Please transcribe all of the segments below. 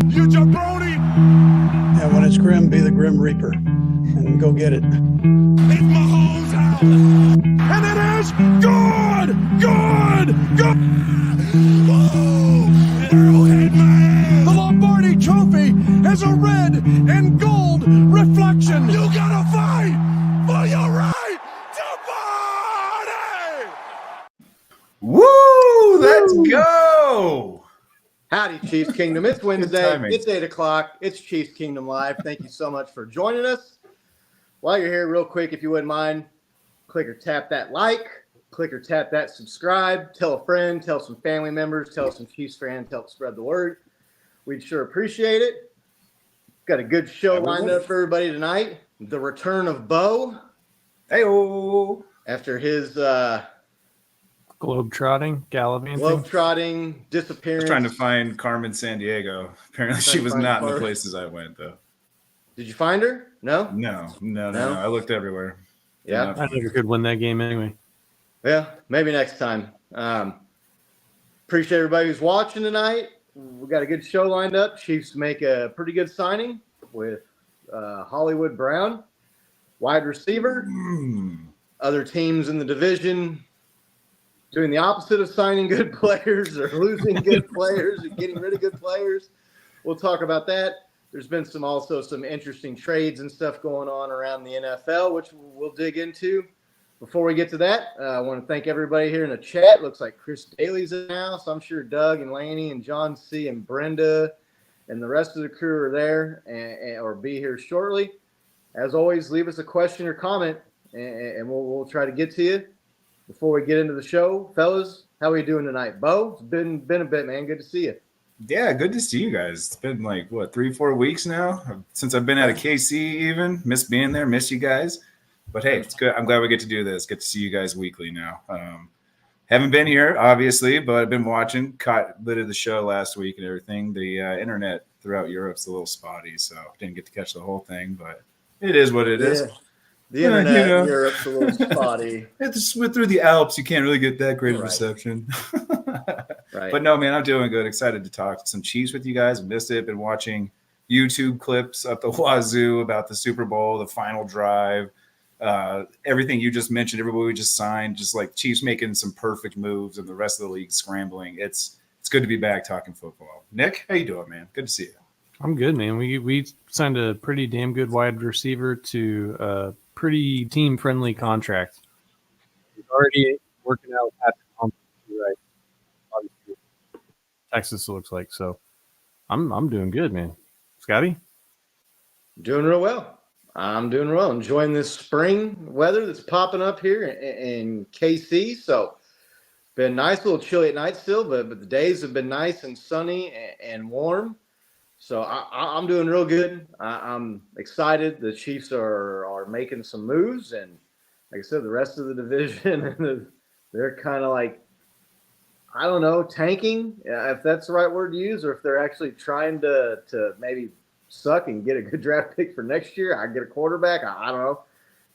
You jabroni! Yeah, when it's grim, be the Grim Reaper and go get it. It's Mahomes' house! And it is good! Good! Good! Woo! Arrowhead Man! The Lombardi Trophy has a red and gold reflection! You gotta fight for your right to party! Woo! Let's go! Howdy, Chiefs Kingdom. It's Wednesday. timing. It's 8 o'clock. It's Chiefs Kingdom Live. Thank you so much for joining us. While you're here, real quick, if you wouldn't mind, click or tap that like, click or tap that subscribe, tell a friend, tell some family members, tell some Chiefs fans, help spread the word. We'd sure appreciate it. Got a good show lined up for everybody tonight. The return of Bo. Hey-oh! After his globetrotting disappearance. I was trying to find Carmen Sandiego. Apparently she was not in the places I went, though. Did you find her? No? No. I looked everywhere. Yeah. I never could win that game anyway. Yeah, maybe next time. Appreciate everybody who's watching tonight. We got a good show lined up. Chiefs make a pretty good signing with Hollywood Brown, wide receiver. Other teams in the division doing the opposite of signing good players or losing good players and getting rid of good players. We'll talk about that. There's been some interesting trades and stuff going on around the NFL, which we'll dig into. Before we get to that, I want to thank everybody here in the chat. Looks like Chris Daly's in the house. I'm sure Doug and Laney and John C. and Brenda and the rest of the crew are there or be here shortly. As always, leave us a question or comment, and we'll try to get to you. Before we get into the show, fellas, how are you doing tonight? Bo, it's been a bit, man. Good to see you. Yeah, good to see you guys. It's been 3-4 weeks now since I've been out of KC even. Miss being there, miss you guys. But hey, it's good. I'm glad we get to do this. Get to see you guys weekly now. Haven't been here, obviously, but I've been watching. Caught bit of the show last week and everything. The internet throughout Europe's a little spotty, so didn't get to catch the whole thing, but it is what it is. The internet in Europe's a little spotty. It's through the Alps. You can't really get that great of reception. Right. But no, man, I'm doing good. Excited to talk some Chiefs with you guys. Missed it. Been watching YouTube clips up the wazoo about the Super Bowl, the final drive, everything you just mentioned, everybody we just signed, just like Chiefs making some perfect moves and the rest of the league scrambling. It's good to be back talking football. Nick, how you doing, man? Good to see you. I'm good, man. We signed a pretty damn good wide receiver to a pretty team-friendly contract. He's already working out at the company, right? Obviously, Texas looks like so. I'm doing good, man. Scotty, doing real well. I'm doing well. Enjoying this spring weather that's popping up here in KC. So, been nice, a little chilly at night still, but the days have been nice and sunny and warm. So I'm doing real good. I'm excited. The Chiefs are making some moves, and like I said, the rest of the division, they're kind of like, I don't know, tanking, if that's the right word to use, or if they're actually trying to maybe suck and get a good draft pick for next year. I get a quarterback. I don't know.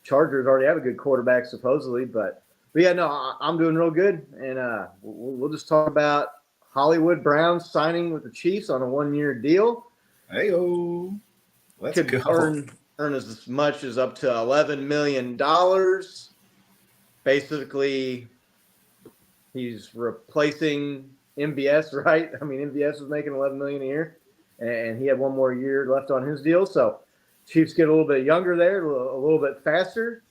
Chargers already have a good quarterback supposedly, but yeah, no, I'm doing real good, and we'll just talk about Hollywood Brown signing with the Chiefs on a 1-year deal. Hey-o. Let's Could go. Earn as much as up to $11 million. Basically, he's replacing MVS, right? I mean, MVS was making $11 million a year, and he had 1 more year left on his deal. So Chiefs get a little bit younger there, a little bit faster.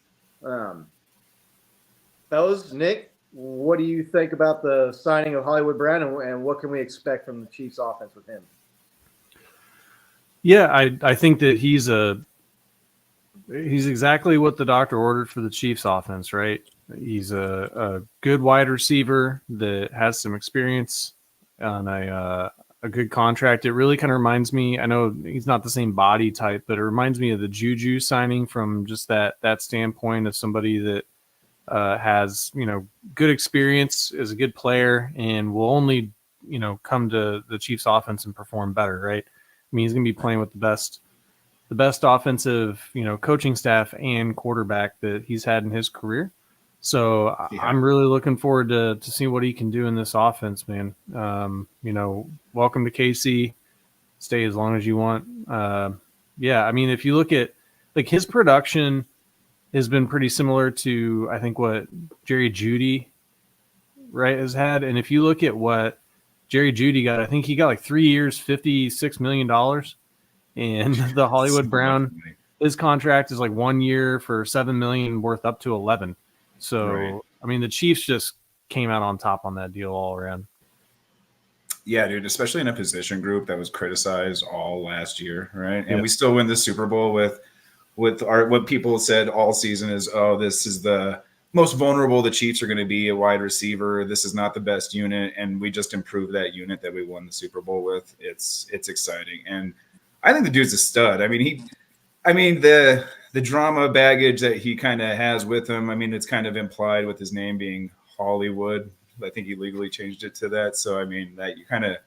Fellas, Nick, what do you think about the signing of Hollywood Brown, and what can we expect from the Chiefs offense with him? yeah, I think that he's exactly what the doctor ordered for the Chiefs offense, right? He's a good wide receiver that has some experience on a good contract. It really kind of reminds me, I know he's not the same body type, but it reminds me of the Juju signing from just that standpoint of somebody that has, good experience, is a good player, and will only, come to the Chiefs offense and perform better, right? I mean, he's going to be playing with the best offensive, coaching staff and quarterback that he's had in his career. So yeah. I'm really looking forward to see what he can do in this offense, man. Welcome to KC. stay as long as you want. Yeah, I mean, if you look at like his production has been pretty similar to I think what Jerry Jeudy, right, has had. And if you look at what Jerry Jeudy got, I think he got like 3 years, $56 million. And the Hollywood Brown, his contract is like 1 year for $7 million, worth up to 11. So Right. I mean, the Chiefs just came out on top on that deal all around. Yeah, dude, especially in a position group that was criticized all last year, right? And Yeah. we still win the Super Bowl with our what people said all season is, oh, this is the most vulnerable the Chiefs are going to be a wide receiver. This is not the best unit, and we just improved that unit that we won the Super Bowl with. It's exciting, and I think the dude's a stud. I mean, the drama baggage that he kind of has with him. I mean, it's kind of implied with his name being Hollywood. I think he legally changed it to that. So I mean, that you kind of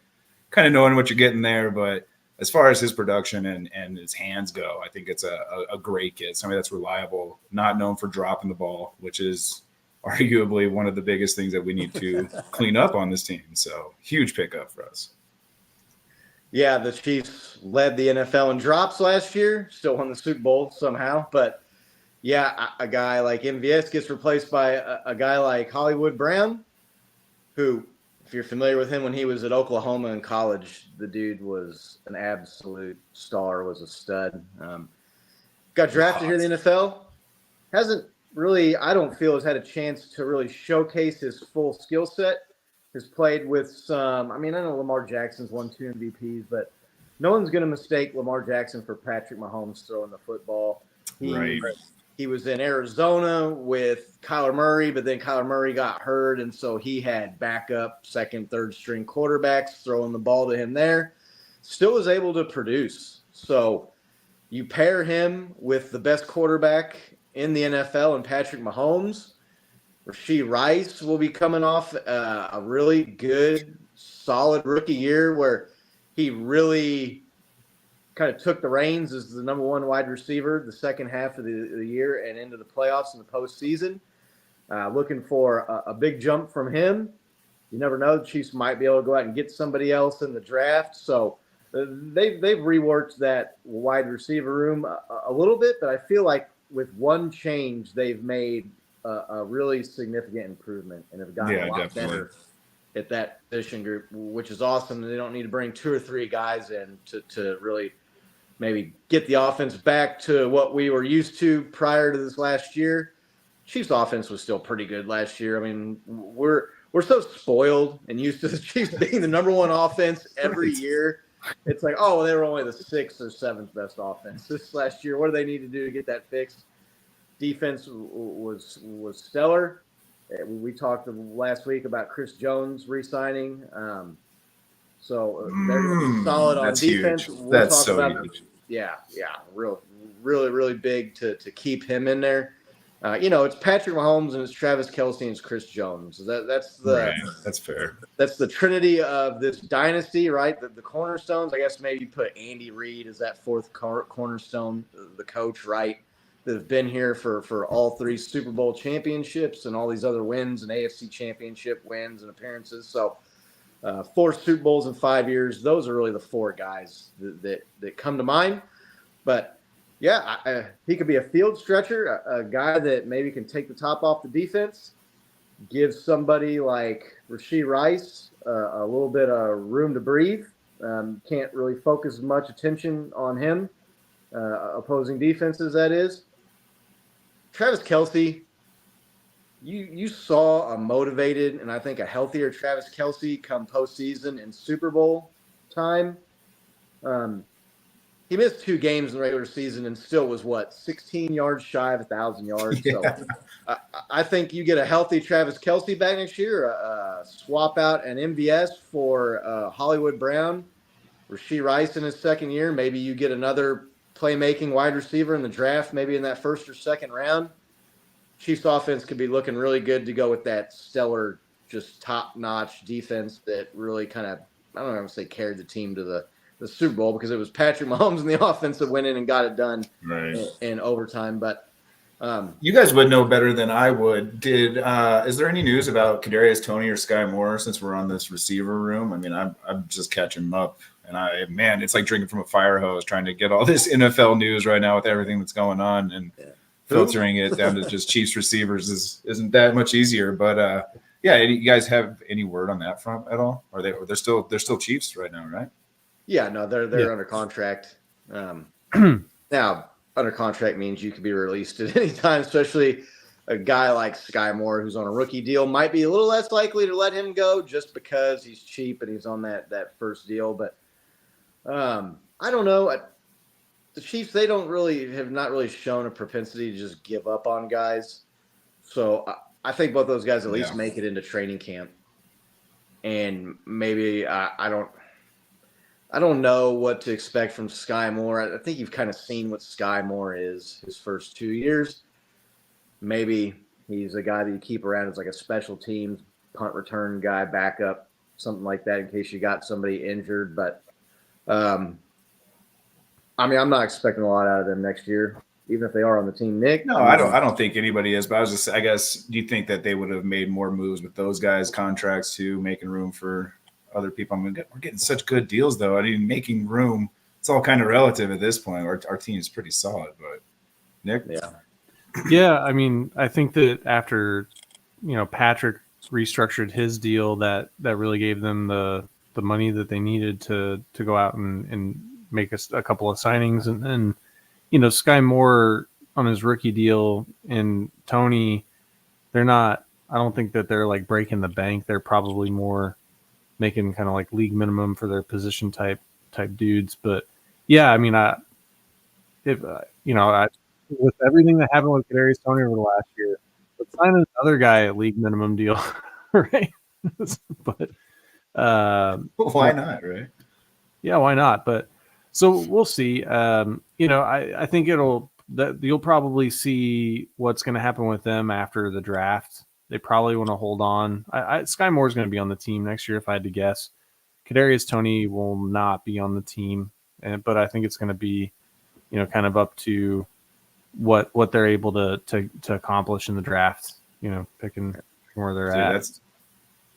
knowing what you're getting there. But as far as his production and his hands go, I think it's a great kid. Somebody that's reliable, not known for dropping the ball, which is arguably one of the biggest things that we need to clean up on this team. So huge pickup for us. Yeah, the Chiefs led the NFL in drops last year, still won the Super Bowl somehow. But yeah, a guy like MVS gets replaced by a guy like Hollywood Brown, who, if you're familiar with him when he was at Oklahoma in college, the dude was an absolute star, was a stud. Got drafted here in the NFL. Hasn't really, I don't feel, has had a chance to really showcase his full skill set. Has played with some, I mean, I know Lamar Jackson's won 2 MVPs, but no one's going to mistake Lamar Jackson for Patrick Mahomes throwing the football. He was in Arizona with Kyler Murray, but then Kyler Murray got hurt, and so he had backup, second, third string quarterbacks throwing the ball to him there. Still was able to produce. So you pair him with the best quarterback in the NFL and Patrick Mahomes. Rashee Rice will be coming off a really good, solid rookie year where he really kind of took the reins as the number one wide receiver the second half of the year and into the playoffs in the postseason. Looking for a big jump from him. You never know. The Chiefs might be able to go out and get somebody else in the draft. So they've reworked that wide receiver room a little bit, but I feel like with one change, they've made a really significant improvement and have gotten a lot better at that position group, which is awesome. They don't need to bring 2 or 3 guys in to really maybe get the offense back to what we were used to prior to this last year. Chiefs offense was still pretty good last year. I mean, we're so spoiled and used to the Chiefs being the number one offense every year. It's like, oh, they were only the 6th or 7th best offense this last year. What do they need to do to get that fixed? Defense was stellar. We talked last week about Chris Jones re-signing. So they're going to be solid on defense. Huge. We'll that's talk so about huge. really big to keep him in there. It's Patrick Mahomes and it's Travis Kelce and it's Chris Jones. That's fair. That's the trinity of this dynasty, right? The cornerstones. I guess maybe put Andy Reid as that 4th cornerstone, the coach, right? That have been here for all 3 Super Bowl championships and all these other wins and AFC championship wins and appearances. So 4 Super Bowls in 5 years. Those are really the 4 guys that come to mind. But yeah, he could be a field stretcher, a guy that maybe can take the top off the defense, give somebody like Rashee Rice a little bit of room to breathe. Can't really focus much attention on him, opposing defenses, that is. Travis Kelce, you saw a motivated and I think a healthier Travis Kelce come postseason and Super Bowl time. He missed 2 games in the regular season and still was 16 yards shy of 1,000 yards. Yeah. So I think you get a healthy Travis Kelce back next year, swap out an MVS for Hollywood Brown, Rashee Rice in his second year. Maybe you get another playmaking wide receiver in the draft, maybe in that 1st or 2nd round. Chiefs offense could be looking really good to go with that stellar, just top-notch defense that really kind of, I don't want to say carried the team to the Super Bowl because it was Patrick Mahomes in the offense that went in and got it done in overtime. But you guys would know better than I would. Is there any news about Kadarius Toney or Sky Moore since we're on this receiver room? I mean, I'm just catching them up And man, it's like drinking from a fire hose trying to get all this NFL news right now with everything that's going on, and filtering it down to just Chiefs receivers isn't that much easier. But yeah, you guys have any word on that front at all? Or they're still Chiefs right now, right? Yeah, no, they're under contract. Now, under contract means you could be released at any time, especially a guy like Sky Moore who's on a rookie deal might be a little less likely to let him go just because he's cheap and he's on that first deal. But I don't know. The Chiefs, they have not really shown a propensity to just give up on guys. So I think both those guys at least make it into training camp. And maybe I don't know what to expect from Sky Moore. I think you've kind of seen what Sky Moore is his first 2 years. Maybe he's a guy that you keep around as like a special teams punt return guy, backup, something like that in case you got somebody injured. But I'm not expecting a lot out of them next year, even if they are on the team. Nick? No, I don't think anybody is. But I guess, do you think that they would have made more moves with those guys' contracts too, making room for other people? I mean, we're getting such good deals, though. I mean, making room, it's all kind of relative at this point. Our team is pretty solid, but Nick? Yeah, I mean, I think that after, Patrick restructured his deal, that really gave them the money that they needed to go out and make a couple of signings. And then, Sky Moore on his rookie deal and Tony, I don't think that they're like breaking the bank. They're probably more making kind of like league minimum for their position type dudes. But yeah, I mean, with everything that happened with Kadarius Toney over the last year, let's sign another guy at league minimum deal, right? But why not, right? Yeah, why not? But so we'll see. I think you'll probably see what's going to happen with them after the draft. They probably want to hold on. Sky Moore's going to be on the team next year, if I had to guess. Kadarius Toney will not be on the team, but I think it's going to be, kind of up to what they're able to accomplish in the draft. Picking where they're at.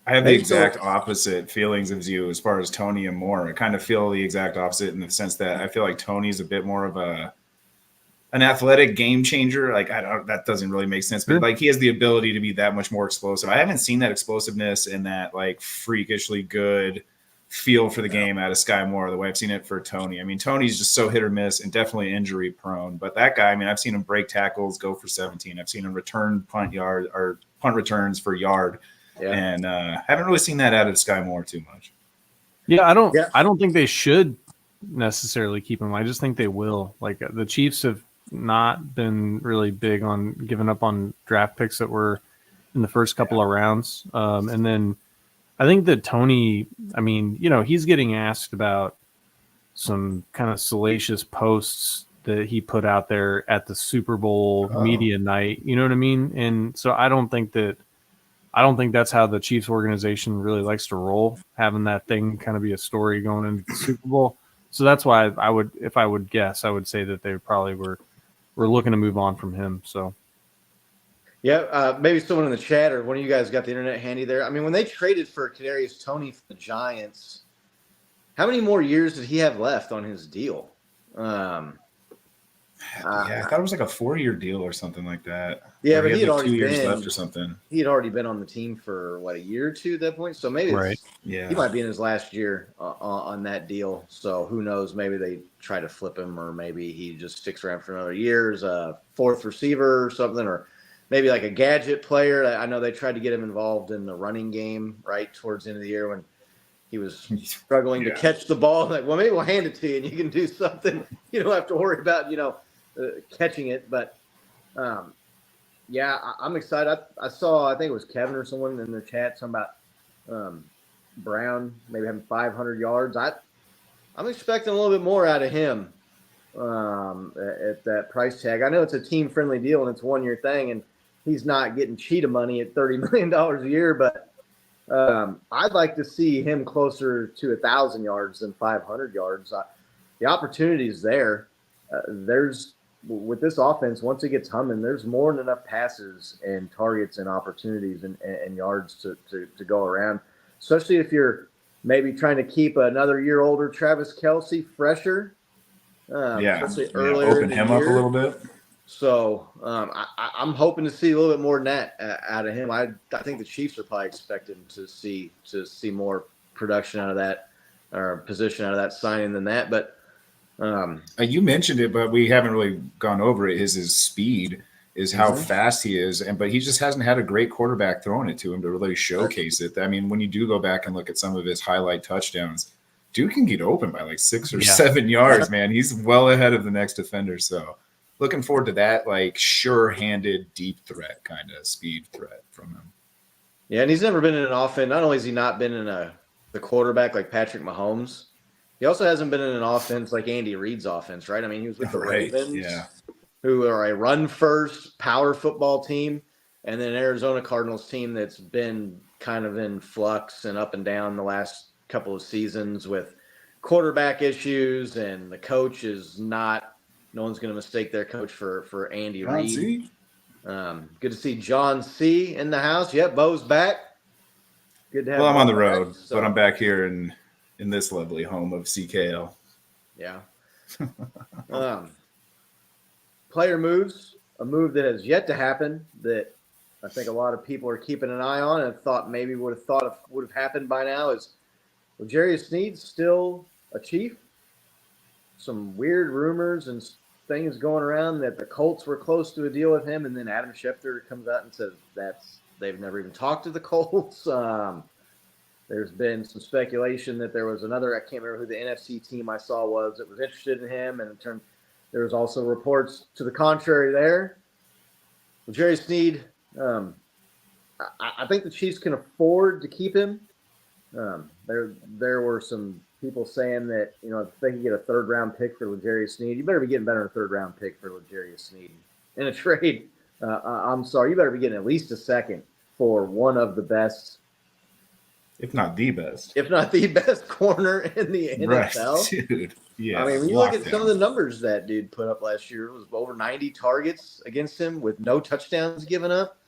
I have the exact opposite feelings as you as far as Tony and Moore. I kind of feel the exact opposite in the sense that I feel like Tony's a bit more of an athletic game changer. Like that doesn't really make sense, but like he has the ability to be that much more explosive. I haven't seen that explosiveness and that like freakishly good feel for the game out of Sky Moore the way I've seen it for Tony. I mean, Tony's just so hit or miss and definitely injury prone, but that guy, I mean, I've seen him break tackles, go for 17. I've seen him return punt returns for yard. Yeah. And haven't really seen that out of Sky Moore too much. Yeah, I don't think they should necessarily keep him. I just think they will. Like the Chiefs have not been really big on giving up on draft picks that were in the first couple of rounds. And then I think that Tony, I mean, he's getting asked about some kind of salacious posts that he put out there at the Super Bowl media night. You know what I mean? And so I don't think that's how the Chiefs organization really likes to roll, having that thing kind of be a story going into the Super Bowl. So that's why if I would guess, I would say that they probably were looking to move on from him. So, yeah, maybe someone in the chat or one of you guys got the internet handy there. I mean, when they traded for Kadarius Toney for the Giants, how many more years did he have left on his deal? I thought it was like a 4-year deal or something like that. Yeah, but he had already 2 years left or something. He had already been on the team for a year or two at that point. So maybe he might be in his last year on that deal. So who knows? Maybe they try to flip him, or maybe he just sticks around for another year as a fourth receiver or something, or maybe like a gadget player. I know they tried to get him involved in the running game right towards the end of the year when he was struggling to catch the ball. Like, well, maybe we'll hand it to you and you can do something. You don't have to worry about catching it. But I'm excited. I think it was Kevin or someone in the chat talking about Brown maybe having 500 yards. I'm expecting a little bit more out of him at that price tag. I know it's a team friendly deal and it's a 1-year thing, and he's not getting cheetah money at $30 million a year, but I'd like to see him closer to 1,000 yards than 500 yards. The opportunity is there. With this offense, once it gets humming, there's more than enough passes and targets and opportunities and yards to go around, especially if you're maybe trying to keep another year older Travis Kelce fresher. Especially earlier open in the him year. up a little bit. So I'm hoping to see a little bit more net out of him. I think the Chiefs are probably expecting to see more production out of that or position out of that signing than that. But you mentioned it, but we haven't really gone over it. Is his speed, is how fast he is, but he just hasn't had a great quarterback throwing it to him to really showcase it. I mean, when you do go back and look at some of his highlight touchdowns, dude can get open by like 6 or 7 yards, man. He's well ahead of the next defender. So looking forward to that, like sure-handed, deep threat kind of speed threat from him. Yeah, and he's never been in an offense. Not only has he not been in the quarterback like Patrick Mahomes, he also hasn't been in an offense like Andy Reid's offense, right? I mean, he was with the Ravens, who are a run-first power football team, and then an Arizona Cardinals team that's been kind of in flux and up and down the last couple of seasons with quarterback issues, and the coach is not – no one's going to mistake their coach for Andy Reid. Good to see John C. in the house. Yep, Bo's back. Good to have I'm Bo on the back, road, so. but I'm back here in this lovely home of CKL. Yeah. Player moves, a move that has yet to happen that I think a lot of people are keeping an eye on and thought maybe would have happened by now is L'Jarius Sneed still a Chief? Some weird rumors and things going around that the Colts were close to a deal with him, and then Adam Schefter comes out and says they've never even talked to the Colts. There's been some speculation that there was another, I can't remember who the NFC team I saw was that was interested in him, and there was also reports to the contrary there. L'Jarius Sneed, I think the Chiefs can afford to keep him. There were some people saying that, if they can get a third-round pick for L'Jarius Sneed, you better be getting better than a third-round pick for L'Jarius Sneed. In a trade, I'm sorry, you better be getting at least a second for one of the best, if not the best corner in the NFL. Right, dude. Yeah. I mean, when you look at some of the numbers that dude put up last year, it was over 90 targets against him with no touchdowns given up.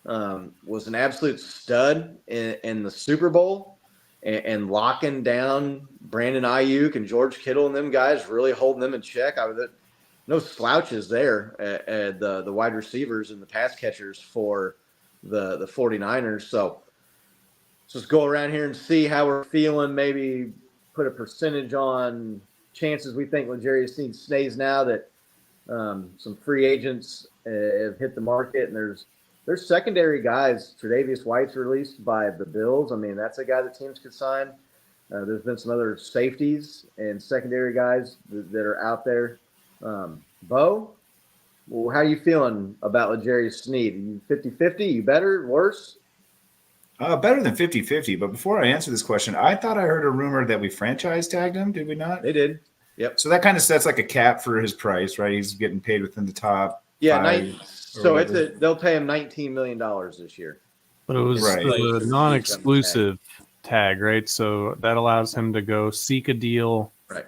Was an absolute stud in the Super Bowl and locking down Brandon Ayuk and George Kittle and them guys, really holding them in check. No slouches there at the wide receivers and the pass catchers for the 49ers. So just go around here and see how we're feeling, maybe put a percentage on chances we think L'Jarius Sneed stays now that some free agents have hit the market, and there's secondary guys. Tre'Davious White's released by the Bills. I mean, that's a guy that teams could sign. There's been some other safeties and secondary guys that are out there. Bo, well, how are you feeling about L'Jarius Sneed? Are you 50-50? You better, worse? Better than 50-50. But before I answer this question, I thought I heard a rumor that we franchise tagged him. Did we not? They did. Yep. So that kind of sets like a cap for his price, right? He's getting paid within the top. Yeah. So they'll pay him $19 million this year. But it was the non-exclusive tag, right? So that allows him to go seek a deal. Right.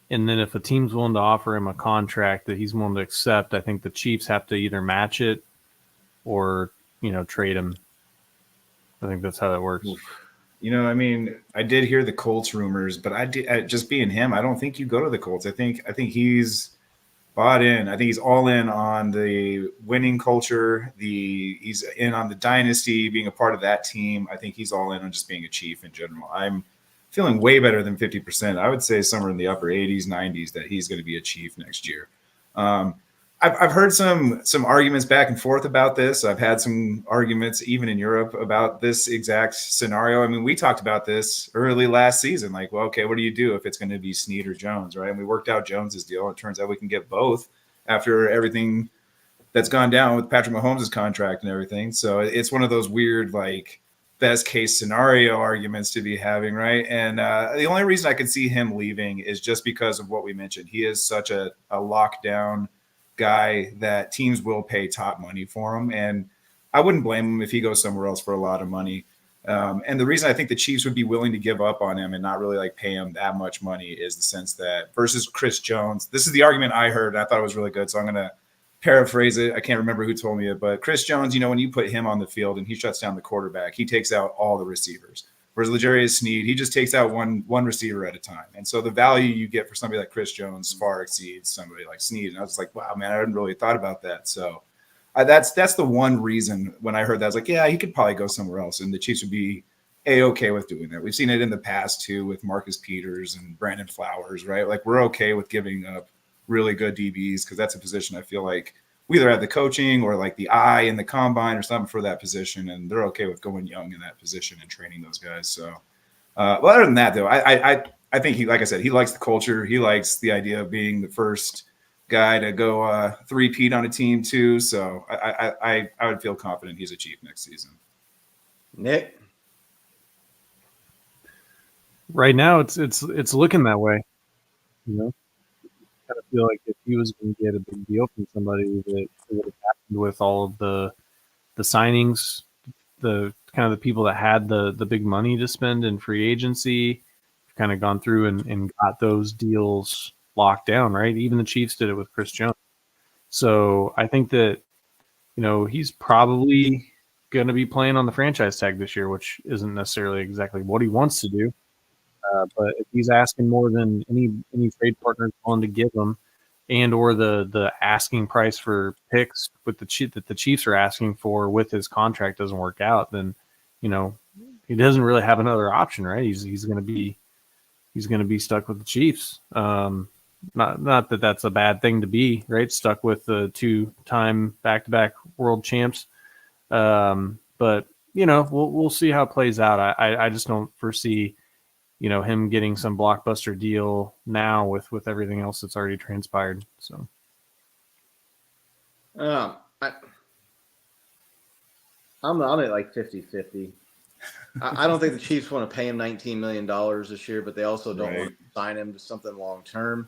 And then if a team's willing to offer him a contract that he's willing to accept, I think the Chiefs have to either match it or, trade him. I think that's how that works. I mean, I did hear the Colts rumors, but just being him, I don't think you go to the Colts. I think he's bought in. I think he's all in on the winning culture. He's in on the dynasty, being a part of that team. I think he's all in on just being a Chief in general. I'm feeling way better than 50%. I would say somewhere in the upper 80s, 90s that he's going to be a Chief next year. I've heard some arguments back and forth about this. I've had some arguments even in Europe about this exact scenario. I mean, we talked about this early last season. Like, well, okay, what do you do if it's going to be Sneed or Jones, right? And we worked out Jones's deal. It turns out we can get both after everything that's gone down with Patrick Mahomes' contract and everything. So it's one of those weird, like, best case scenario arguments to be having, right? And the only reason I could see him leaving is just because of what we mentioned. He is such a lockdown guy that teams will pay top money for him, and I wouldn't blame him if he goes somewhere else for a lot of money. And the reason I think the Chiefs would be willing to give up on him and not really like pay him that much money is the sense that versus Chris Jones, this is the argument I heard and I thought it was really good, so I'm going to paraphrase it. I can't remember who told me it, but Chris Jones, when you put him on the field and he shuts down the quarterback, he takes out all the receivers. Whereas L'Jarius Sneed, he just takes out one receiver at a time. And so the value you get for somebody like Chris Jones far exceeds somebody like Sneed. And I was like, wow, man, I hadn't really thought about that. So that's the one reason when I heard that, I was like, yeah, he could probably go somewhere else. And the Chiefs would be A-okay with doing that. We've seen it in the past too with Marcus Peters and Brandon Flowers, right? Like we're okay with giving up really good DBs because that's a position I feel like we either have the coaching or like the eye in the combine or something for that position, and they're okay with going young in that position and training those guys. So, well, other than that, though, I think he, like I said, he likes the culture. He likes the idea of being the first guy to go three-peat on a team too. So I would feel confident he's a Chief next season. Nick, Right now, it's looking that way. You know, I kind of feel like if he was going to get a big deal from somebody, that it would have happened with all of the signings, the kind of the people that had the big money to spend in free agency, kind of gone through and got those deals locked down, right? Even the Chiefs did it with Chris Jones. So I think that, you know, he's probably going to be playing on the franchise tag this year, which isn't necessarily exactly what he wants to do. But if he's asking more than any trade partner is willing to give him, and or the asking price for picks with that the Chiefs are asking for with his contract doesn't work out, then, you know, he doesn't really have another option, right? He's going to be stuck with the Chiefs. Not that that's a bad thing to be, right? Stuck with the 2-time back-to-back world champs. But you know, we'll see how it plays out. I just don't foresee, you know, him getting some blockbuster deal now with everything else that's already transpired. So, I'm at like 50-50. I don't think the Chiefs want to pay him $19 million this year, but they also don't want to sign him to something long term.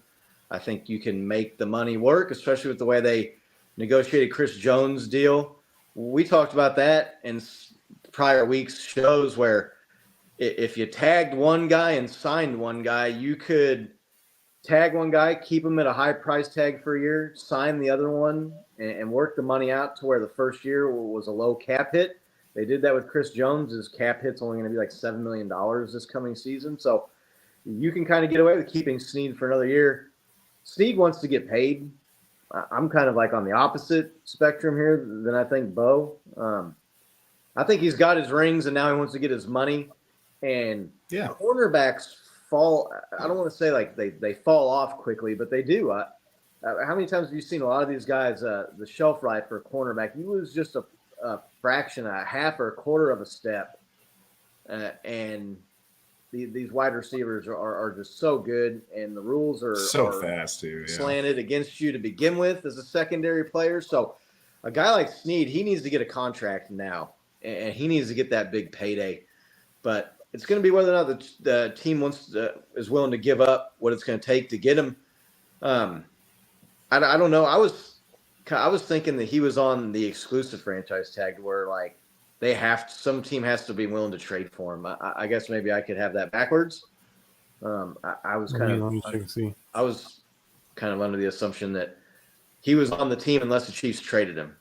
I think you can make the money work, especially with the way they negotiated Chris Jones' deal. We talked about that in prior weeks' shows where if you tagged one guy and signed one guy, you could tag one guy, keep him at a high price tag for a year, sign the other one, and work the money out to where the first year was a low cap hit. They did that with Chris Jones. His cap hit's only going to be like $7 million this coming season. So you can kind of get away with keeping Snead for another year. Snead wants to get paid. I'm kind of like on the opposite spectrum here than I think Bo. I think he's got his rings and now he wants to get his money. And cornerbacks fall. I don't want to say like they fall off quickly, but they do. How many times have you seen a lot of these guys, the shelf life for a cornerback? You lose just a fraction, a half or a quarter of a step. And these wide receivers are just so good, and the rules are fast too. Yeah. Slanted against you to begin with as a secondary player. So a guy like Snead, he needs to get a contract now, and he needs to get that big payday. But it's going to be whether or not the team is willing to give up what it's going to take to get him. I don't know. I was thinking that he was on the exclusive franchise tag where like some team has to be willing to trade for him. I guess maybe I could have that backwards. I was kind of under the assumption that he was on the team unless the Chiefs traded him.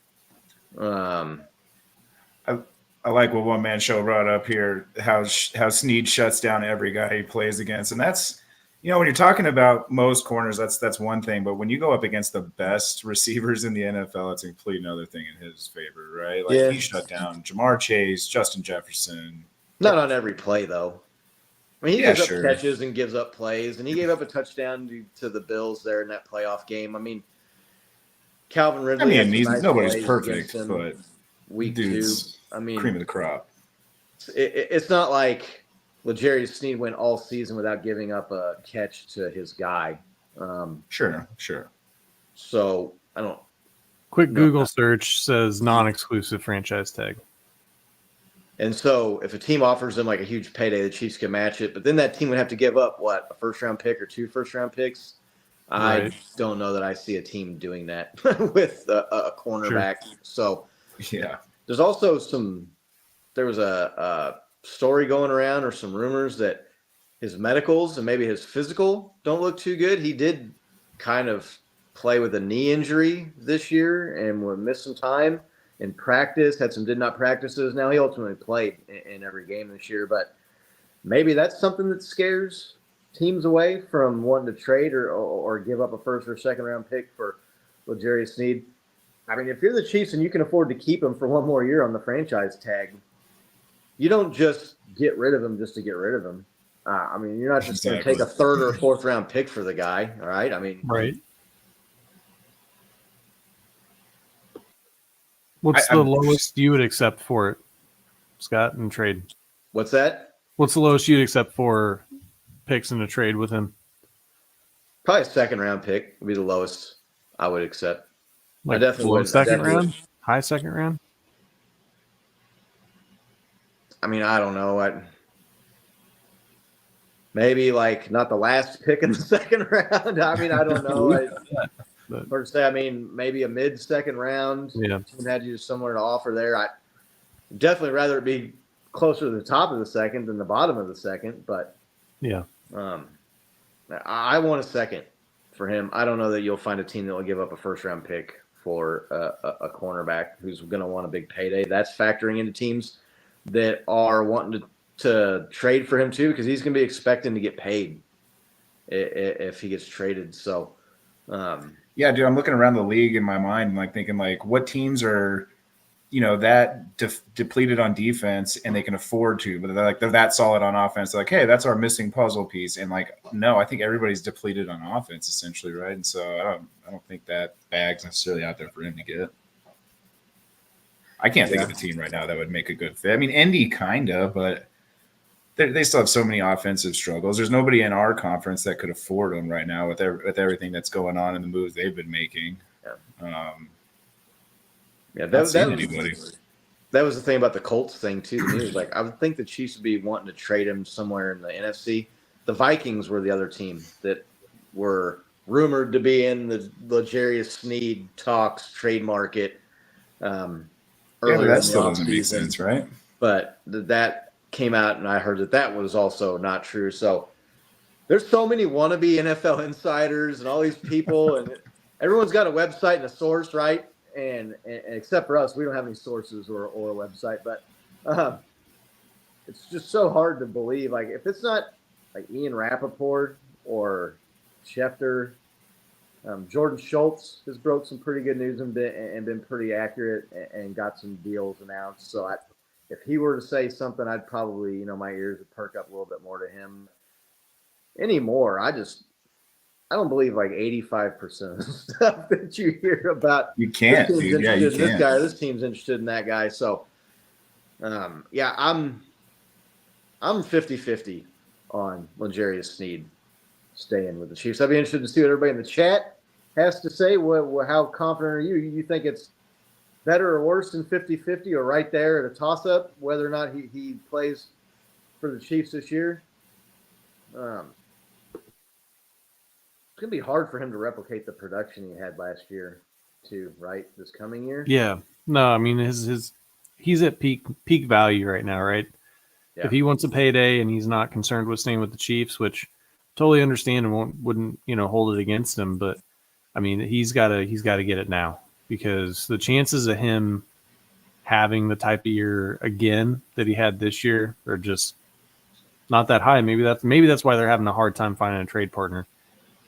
I like what One Man Show brought up here, how Snead shuts down every guy he plays against. And that's, you know, when you're talking about most corners, that's one thing. But when you go up against the best receivers in the NFL, it's a complete another thing in his favor, right? Like he shut down Jamar Chase, Justin Jefferson. Not on every play, though. I mean, he gives up catches and gives up plays, and he gave up a touchdown to the Bills there in that playoff game. I mean, Calvin Ridley. Nobody's perfect, but week 2. I mean, cream of the crop. It's not like L'Jarius Snead went all season without giving up a catch to his guy. Sure. So I don't. Quick Google search says non-exclusive franchise tag. And so if a team offers them like a huge payday, the Chiefs can match it. But then that team would have to give up a first-round pick or 2 first-round picks. Right. I don't know that I see a team doing that with a cornerback. Sure. So yeah. There's also there was a story going around or some rumors that his medicals and maybe his physical don't look too good. He did kind of play with a knee injury this year and would miss some time in practice, had some did not practices. Now he ultimately played in every game this year, but maybe that's something that scares teams away from wanting to trade or give up a first or second round pick for L'Jarius Sneed. I mean, if you're the Chiefs and you can afford to keep him for one more year on the franchise tag, you don't just get rid of him just to get rid of him. I mean, you're not just going to take a third or fourth round pick for the guy, all right? I mean, right. What's the lowest you would accept for it, Scott, in trade? What's that? What's the lowest you'd accept for picks in a trade with him? Probably a second round pick would be the lowest I would accept. Like I definitely would. Second round? High second round? I mean, I don't know. Maybe like not the last pick in the second round. I mean, I don't know. Per se, I mean, maybe a mid-second round. Yeah. Team had you somewhere to offer there. I definitely rather it be closer to the top of the second than the bottom of the second. But yeah, I want a second for him. I don't know that you'll find a team that will give up a first-round pick for a cornerback who's going to want a big payday. That's factoring into teams that are wanting to trade for him too, because he's going to be expecting to get paid if he gets traded. So, yeah, dude, I'm looking around the league in my mind, like thinking like what teams are, that depleted on defense and they can afford to, but they're that solid on offense. They're like, hey, that's our missing puzzle piece. And like, no, I think everybody's depleted on offense essentially, right? And so I don't think that bag's necessarily out there for him to get. I can't think of a team right now that would make a good fit. I mean, Indy kind of, but they still have so many offensive struggles. There's nobody in our conference that could afford them right now with everything that's going on and the moves they've been making. That was the thing about the Colts thing too. To me, was like I would think the Chiefs would be wanting to trade him somewhere in the NFC. The Vikings were the other team that were rumored to be in the L'Jarius Sneed talks trade market. Earlier that still doesn't make sense, right? But that came out, and I heard that was also not true. So there's so many wannabe NFL insiders and all these people, and everyone's got a website and a source, right? And except for us, we don't have any sources or a website. But it's just so hard to believe. Like if it's not like Ian Rappaport or Schefter, Jordan Schultz has broke some pretty good news and been pretty accurate and got some deals announced. So if he were to say something, I'd probably, my ears would perk up a little bit more to him. Anymore, I don't believe like 85% of the stuff that you hear about. You can't, dude. Yeah, you can't. This guy, this team's interested in that guy. So, yeah, I'm 50-50 on L'Jarius Sneed staying with the Chiefs. I'd be interested to see what everybody in the chat has to say. How confident are you? You think it's better or worse than 50-50 or right there at a toss-up, whether or not he plays for the Chiefs this year? It's going to be hard for him to replicate the production he had last year too, right? This coming year? Yeah. No, I mean, he's at peak value right now, right? Yeah. If he wants a payday and he's not concerned with staying with the Chiefs, which totally understand and wouldn't hold it against him, but I mean, he's got to get it now, because the chances of him having the type of year again that he had this year are just not that high. Maybe that's why they're having a hard time finding a trade partner,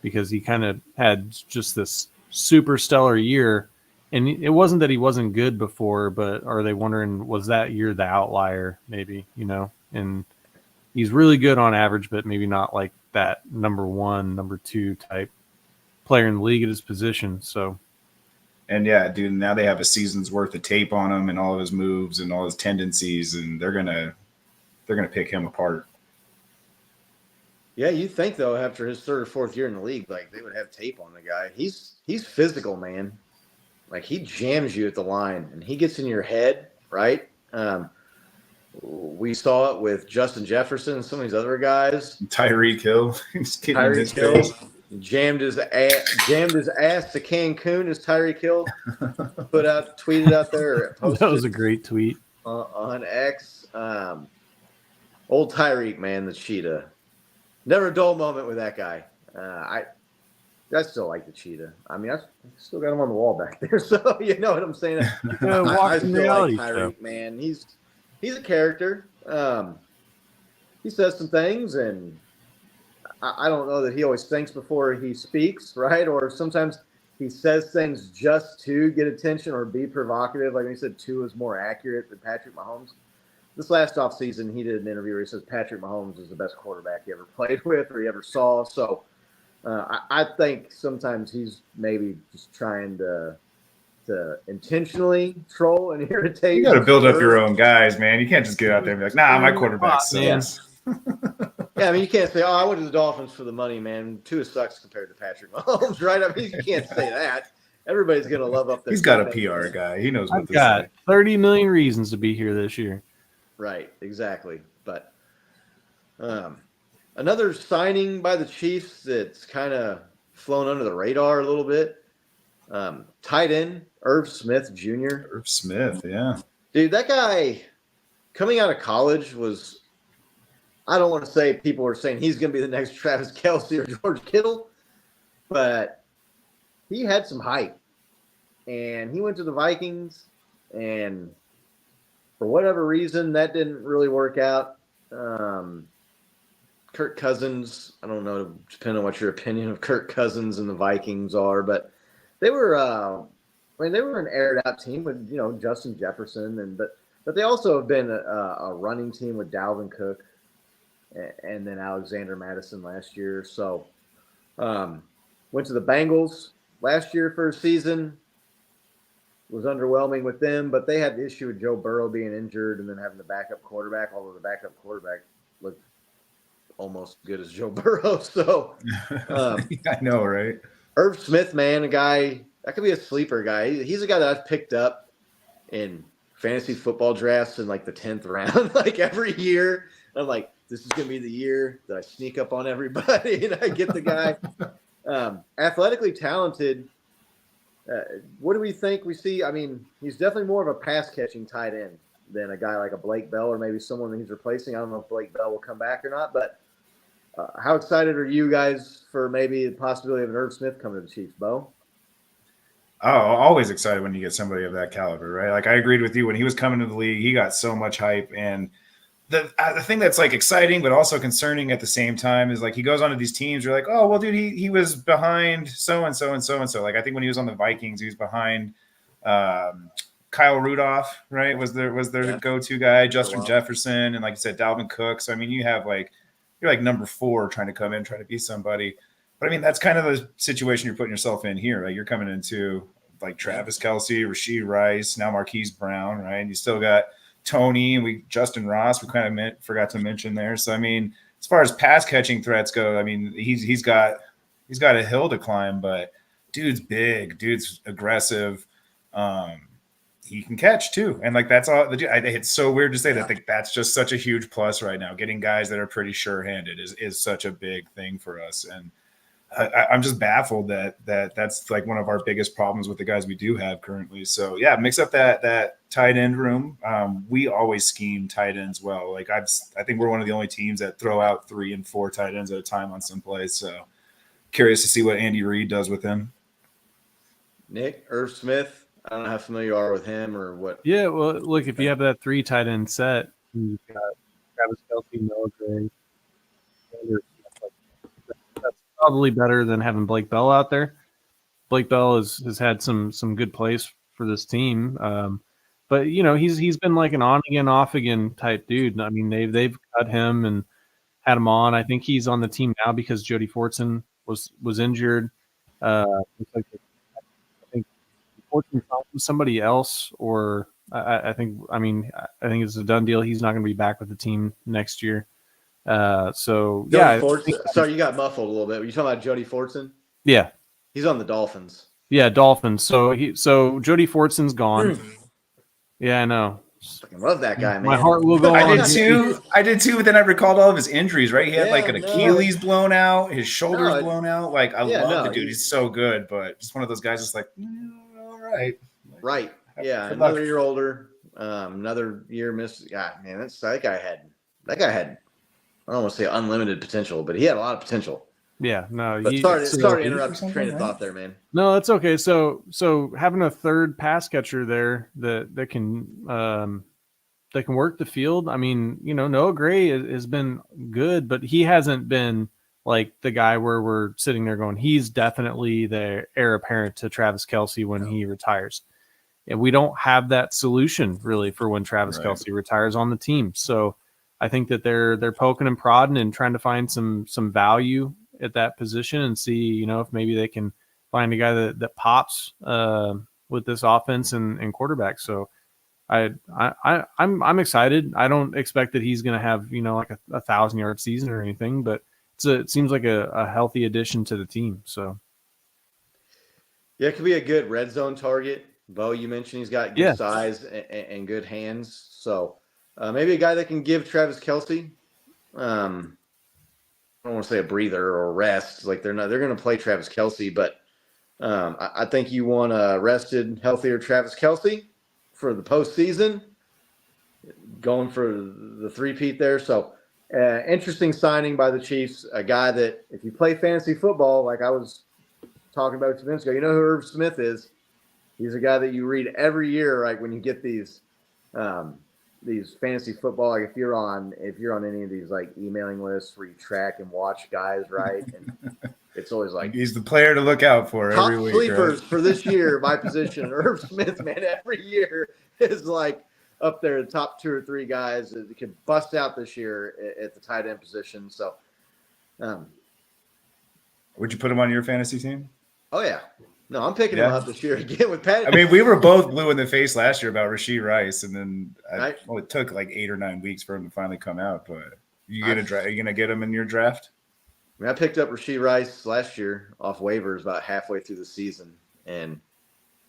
because he kind of had just this super stellar year, and it wasn't that he wasn't good before, but are they wondering, was that year the outlier? Maybe, and he's really good on average, but maybe not like that number one, number two type player in the league at his position. So, and yeah, dude, now they have a season's worth of tape on him and all of his moves and all his tendencies, and they're gonna pick him apart. Yeah, you think though, after his third or fourth year in the league, like they would have tape on the guy. He's physical, man. Like he jams you at the line and he gets in your head, right? We saw it with Justin Jefferson and some of these other guys. Tyreek Hill. Tyreek Hill jammed his ass to Cancun, as Tyreek Hill tweeted out there. That was a great tweet on X. Old Tyreek, man, the cheetah. Never a dull moment with that guy. I still like the cheetah. I mean, I still got him on the wall back there, so you know what I'm saying. I still like Tyreek, man. He's a character. he says some things, and I don't know that he always thinks before he speaks, right? Or sometimes he says things just to get attention or be provocative. Like he said, Tua is more accurate than Patrick Mahomes. This last offseason, he did an interview where he says Patrick Mahomes is the best quarterback he ever played with or he ever saw. So I think sometimes he's maybe just trying to intentionally troll and irritate. You got to build up your own guys, man. You can't just get out there and be like, nah, my quarterback sucks. Yeah, I mean, you can't say, oh, I went to the Dolphins for the money, man. Tua sucks compared to Patrick Mahomes, right? I mean, you can't say that. Everybody's going to love up their He's got a PR guy. He knows what to say. 30 million reasons to be here this year. Right, exactly. But another signing by the Chiefs that's kind of flown under the radar a little bit, tight end, Irv Smith Jr. Irv Smith, yeah. Dude, that guy coming out of college was, I don't want to say people are saying he's going to be the next Travis Kelce or George Kittle, but he had some hype. And he went to the Vikings, and for whatever reason, that didn't really work out. Kirk Cousins, I don't know, depending on what your opinion of Kirk Cousins and the Vikings are, but they were, they were an aired-out team with, Justin Jefferson, but they also have been a running team with Dalvin Cook and then Alexander Madison last year. So went to the Bengals last year for a season. Was underwhelming with them, but they had the issue with Joe Burrow being injured and then having the backup quarterback, although the backup quarterback looked almost as good as Joe Burrow. So I know, right? Irv Smith, man, a guy that could be a sleeper guy. He's a guy that I've picked up in fantasy football drafts in like the 10th round, like every year. I'm like, this is going to be the year that I sneak up on everybody and I get the guy. Athletically talented. What do we think we see? I mean, he's definitely more of a pass-catching tight end than a guy like a Blake Bell or maybe someone that he's replacing. I don't know if Blake Bell will come back or not, but how excited are you guys for maybe the possibility of an Irv Smith coming to the Chiefs, Bo? Oh, always excited when you get somebody of that caliber, right? Like I agreed with you when he was coming to the league, he got so much hype. And the thing that's like exciting but also concerning at the same time is like he goes onto these teams. You're like, oh well, dude, he was behind so and so and so and so. Like I think when he was on the Vikings, he was behind Kyle Rudolph, right? Was their go-to guy, Justin Jefferson, and like you said, Dalvin Cook. So I mean, you're like number 4 trying to come in, trying to be somebody. But I mean, that's kind of the situation you're putting yourself in here. Like you're coming into like Travis Kelce, Rashee Rice, now Marquise Brown, right? And you still got Tony and Justin Ross, we kind of forgot to mention there. So I mean, as far as pass catching threats go, I mean he's got a hill to climb, but dude's big, dude's aggressive. He can catch too, and like that's all. It's so weird to say that. I think that's just such a huge plus right now. Getting guys that are pretty sure-handed is such a big thing for us, and I'm just baffled that's like one of our biggest problems with the guys we do have currently. So yeah, mix up that tight end room. We always scheme tight ends well. Like I think we're one of the only teams that throw out 3 and 4 tight ends at a time on some plays. So curious to see what Andy Reid does with him. Nick, Irv Smith. I don't know how familiar you are with him or what. Yeah, well, look, if you have that 3 tight end set, you've got Travis Kelce, Noah Gray, that's probably better than having Blake Bell out there. Blake Bell has had some good plays for this team, but he's been like an on again, off again type dude. I mean, they've cut him and had him on. I think he's on the team now because Jody Fortson was injured. I think Fortson found somebody else, or I think it's a done deal. He's not going to be back with the team next year. So Jody Fortson. Sorry, you got muffled a little bit. Were you talking about Jody Fortson? Yeah, he's on the Dolphins. Yeah, Dolphins. So Jody Fortson's gone. Yeah, I know. Fucking love that guy, man. My heart will go on. I did too, but then I recalled all of his injuries, right? He had like an Achilles blown out, his shoulders blown out. Like, I love the dude. He's so good, but just one of those guys that's like, all right. Right. Yeah, another year older, another year missed. God, man, that guy had, I don't want to say unlimited potential, but he had a lot of potential. Yeah, no. Sorry to interrupt your train of thought there, man. No, that's okay. So having a third pass catcher there that can work the field. I mean, Noah Gray has been good, but he hasn't been like the guy where we're sitting there going, he's definitely the heir apparent to Travis Kelce when he retires. And we don't have that solution really for when Travis Kelce retires on the team. So I think that they're poking and prodding and trying to find some value at that position and see, if maybe they can find a guy that pops with this offense and quarterback. So I'm excited. I don't expect that he's going to have, like a 1,000-yard season or anything, but it seems like a healthy addition to the team. So yeah, it could be a good red zone target. Bo, you mentioned he's got good size and good hands. So maybe a guy that can give Travis Kelce, I don't want to say a breather or a rest. Like they're going to play Travis Kelce, but I think you want a rested, healthier Travis Kelce for the postseason, going for the three-peat there. So interesting signing by the Chiefs, a guy that if you play fantasy football, like I was talking about 2 minutes ago, you know who Irv Smith is. He's a guy that you read every year, like when you get these fantasy football, like if you're on any of these like emailing lists where you track and watch guys, right? And it's always like he's the player to look out for top every week. Sleepers right? for this year, my position. Irv Smith, man, every year is like up there, the top 2 or 3 guys that could bust out this year at the tight end position. So, would you put him on your fantasy team? Oh yeah. No, I'm picking him up this year again with Pat. I mean, we were both blue in the face last year about Rashee Rice, and then it took like 8 or 9 weeks for him to finally come out. But are you gonna get him in your draft? I mean, I picked up Rashee Rice last year off waivers about halfway through the season, and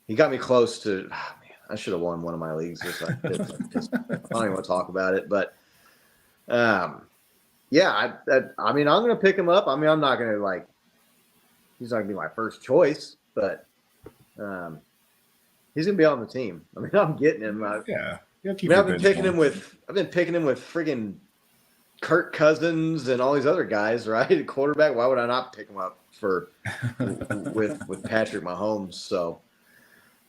he got me close to. Oh, man, I should have won one of my leagues. I don't even want to talk about it, but yeah, I mean, I'm gonna pick him up. I mean, I'm not gonna like. He's not gonna be my first choice. But he's gonna be on the team. I mean, I'm getting him. I've been picking him with friggin' Kirk Cousins and all these other guys, right? Quarterback. Why would I not pick him up with Patrick Mahomes? So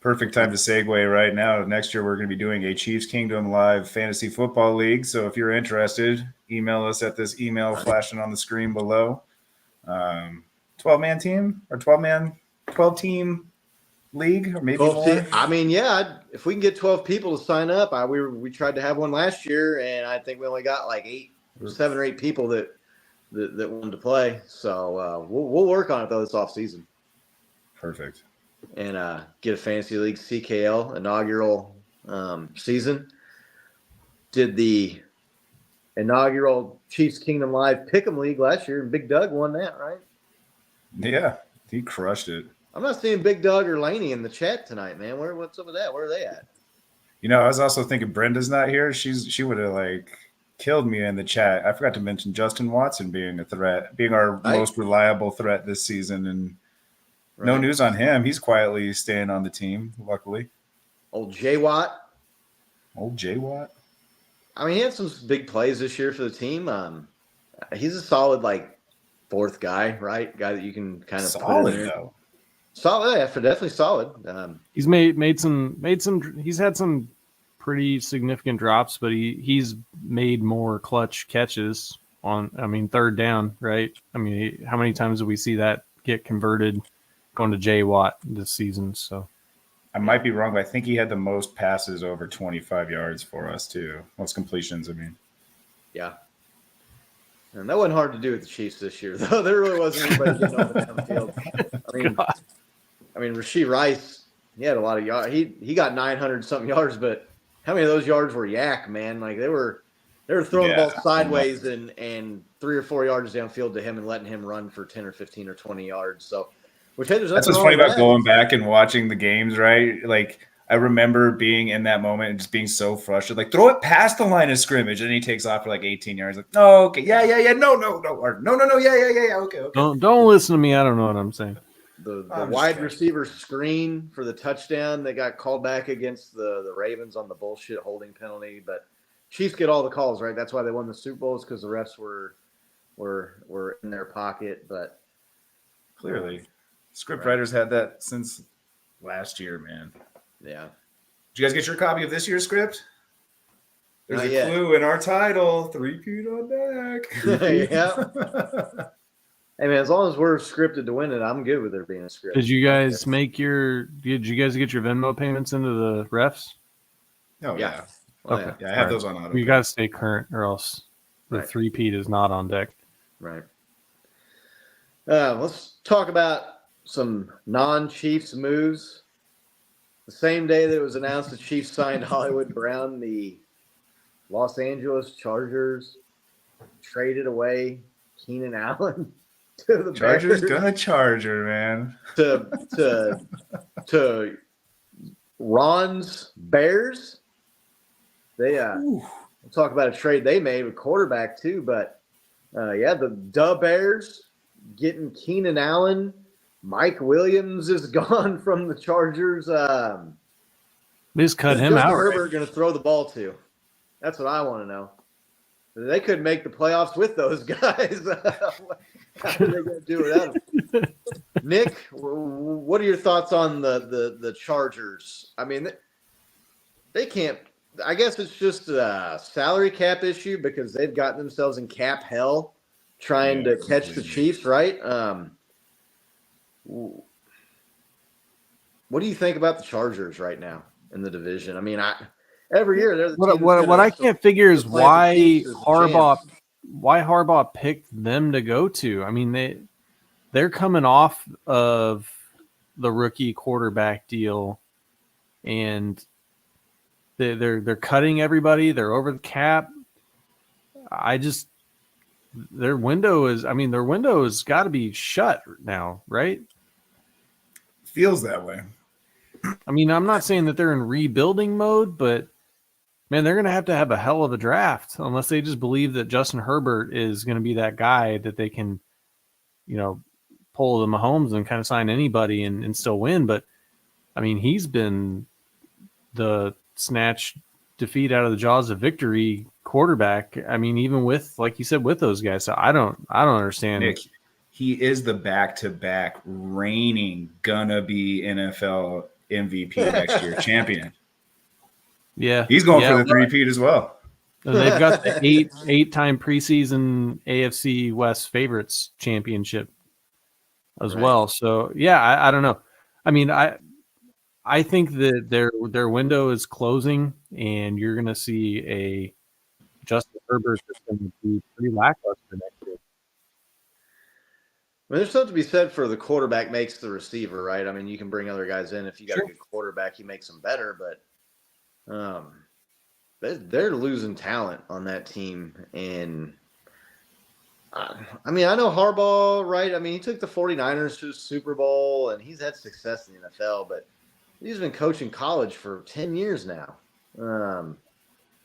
perfect time to segue right now. Next year we're going to be doing a Chiefs Kingdom Live Fantasy Football League. So if you're interested, email us at this email flashing on the screen below. 12-man team or 12-team league, or maybe more. I mean, yeah, if we can get 12 people to sign up, we tried to have one last year, and I think we only got like 7 or 8 people that wanted to play. So we'll work on it though this off season. Perfect. And get a fantasy league CKL inaugural season. Did the inaugural Chiefs Kingdom Live Pick'em League last year, and Big Doug won that, right? Yeah, he crushed it. I'm not seeing Big Doug or Laney in the chat tonight, man. What's up with that? Where are they at? I was also thinking Brenda's not here. She would have like killed me in the chat. I forgot to mention Justin Watson being a threat, being our most reliable threat this season, and no news on him. He's quietly staying on the team, luckily. Old J Watt. I mean, he had some big plays this year for the team. He's a solid like 4th guy, right? Guy that you can kind of solid put in there. Though. Solid, yeah, definitely solid. He's made some. He's had some pretty significant drops, but he's made more clutch catches on. I mean, 3rd down, right? I mean, how many times do we see that get converted going to J Watt this season? So I might be wrong, but I think he had the most passes over 25 yards for us too. Most completions, I mean. Yeah. And that wasn't hard to do with the Chiefs this year, though. There really wasn't anybody getting off the downfield. I mean, Rashee Rice, he had a lot of yards. He got 900 something yards, but how many of those yards were yak, man? Like they were throwing the ball sideways and 3 or 4 yards downfield to him and letting him run for 10 or 15 or 20 yards. So, that's what's funny about going back and watching the games, right? Like I remember being in that moment and just being so frustrated. Like throw it past the line of scrimmage, and he takes off for like 18 yards. Like, oh, okay, yeah, no, yeah, okay. Don't listen to me. I don't know what I'm saying. The wide receiver screen for the touchdown that got called back against the Ravens on the bullshit holding penalty. But Chiefs get all the calls, right? That's why they won the Super Bowls, because the refs were in their pocket. But clearly, script writers had that since last year, man. Yeah. Did you guys get your copy of this year's script? There's Not a yet. clue in our title. 3-peat on deck. Yeah. Hey man, as long as we're scripted to win it, I'm good with there being a script. Did you guys get your Venmo payments into the refs? Oh, Yeah. yeah. Oh, Okay. Yeah, I have those on auto. You got to stay current, or else the Right. 3-peat is not on deck. Right. Let's talk about some non-Chiefs moves. The same day that it was announced the Chiefs signed Hollywood Brown, the Los Angeles Chargers traded away Keenan Allen to the Chargers Bears. gonna Charger, man. to Ron's Bears. They we'll talk about a trade they made with quarterback too, but the Bears getting Keenan Allen. Mike Williams is gone from the Chargers. They just cut him Justin out. Herbert going to throw the ball to? That's what I want to know. They couldn't make the playoffs with those guys. How are they going to do without them? Nick, what are your thoughts on the Chargers? I mean, they can't. I guess it's just a salary cap issue because they've gotten themselves in cap hell trying to catch the Chiefs, right? What do you think about the Chargers right now in the division? I mean, every year they're the team What I can't figure is why Harbaugh Harbaugh picked them to go to. I mean, they're coming off of the rookie quarterback deal, and they're cutting everybody. They're over the cap. Their window has got to be shut now, right? Feels that way. I mean, I'm not saying that they're in rebuilding mode, but man, they're going to have a hell of a draft unless they just believe that Justin Herbert is going to be that guy that they can, pull the Mahomes and kind of sign anybody and still win. But I mean, he's been the snatch defeat out of the jaws of victory quarterback. I mean, even with, like you said, with those guys. So I don't understand. Nick, he is the back-to-back reigning gonna be NFL MVP next year champion. Yeah, he's going for the 3-peat as well. They've got the eight-time preseason AFC West favorites championship as well. So yeah, I don't know. I mean, I think that their window is closing, and you're going to see a Justin Herbert that's going to be pretty lackluster next year. I mean, there's something to be said for the quarterback makes the receiver, right? I mean, you can bring other guys in. If you got a good quarterback, he makes them better. But they're losing talent on that team. And, I mean, I know Harbaugh, right? I mean, he took the 49ers to the Super Bowl, and he's had success in the NFL. But he's been coaching college for 10 years now.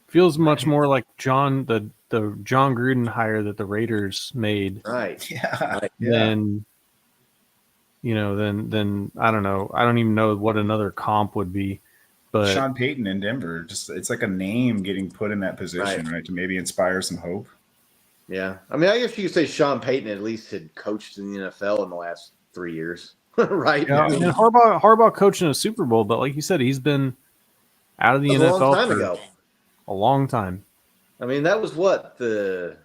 Feels much more like the John Gruden hire that the Raiders made. Right. Yeah. Then I don't know. I don't even know what another comp would be. But Sean Payton in Denver, it's like a name getting put in that position, right? To maybe inspire some hope. Yeah. I mean, I guess you could say Sean Payton at least had coached in the NFL in the last 3 years. Right. Yeah, I mean, Harbaugh coached in a Super Bowl, but like you said, he's been out of the NFL a long time. I mean, that was what, the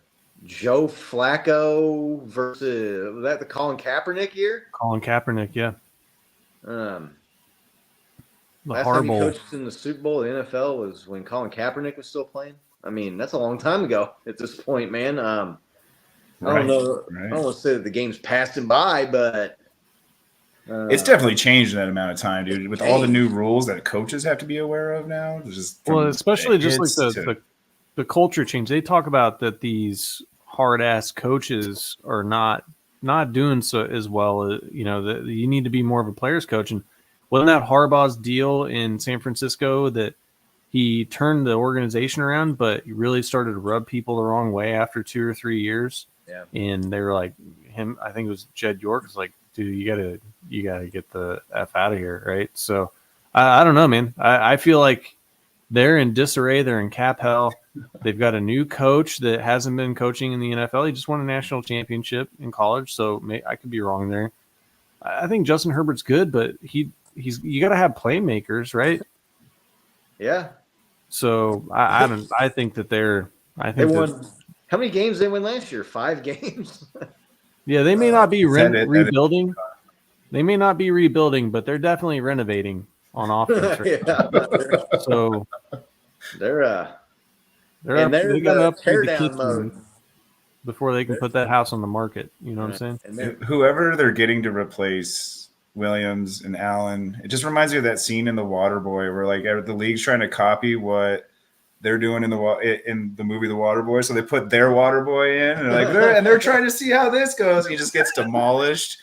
Joe Flacco versus, was that the Colin Kaepernick year? Colin Kaepernick, yeah. Last time he coached in the Super Bowl, the NFL, was when Colin Kaepernick was still playing. I mean, that's a long time ago at this point, man. I don't know. Right. I don't want to say that the game's passed him by, but it's definitely changed in that amount of time, dude. With all the new rules that coaches have to be aware of now, especially just like the culture change. They talk about that these hard ass coaches are not doing so as well. That you need to be more of a player's coach. And wasn't that Harbaugh's deal in San Francisco that he turned the organization around, but he really started to rub people the wrong way after 2 or 3 years? Yeah, and they were like him. I think it was Jed York. Was like, dude, you gotta get the F out of here, right? So I don't know, man. I feel like they're in disarray. They're in cap hell. They've got a new coach that hasn't been coaching in the NFL. He just won a national championship in college, so I could be wrong there. I think Justin Herbert's good, but you got to have playmakers, right? Yeah. So I don't. I think that they're. I They think that, won. How many games they win last year? 5 games. yeah, they may not be That is- rebuilding. They may not be rebuilding, but they're definitely renovating on offense. Right? Yeah, So they're they they're got to the upgrade the teardown kitchen mode. before they can put that house on the market. You know what I'm saying? And they're, whoever they're getting to replace Williams and Allen, it just reminds me of that scene in The Waterboy where like the league's trying to copy what they're doing in the movie The Waterboy, so they put their Waterboy in, and they're trying to see how this goes. He just gets demolished.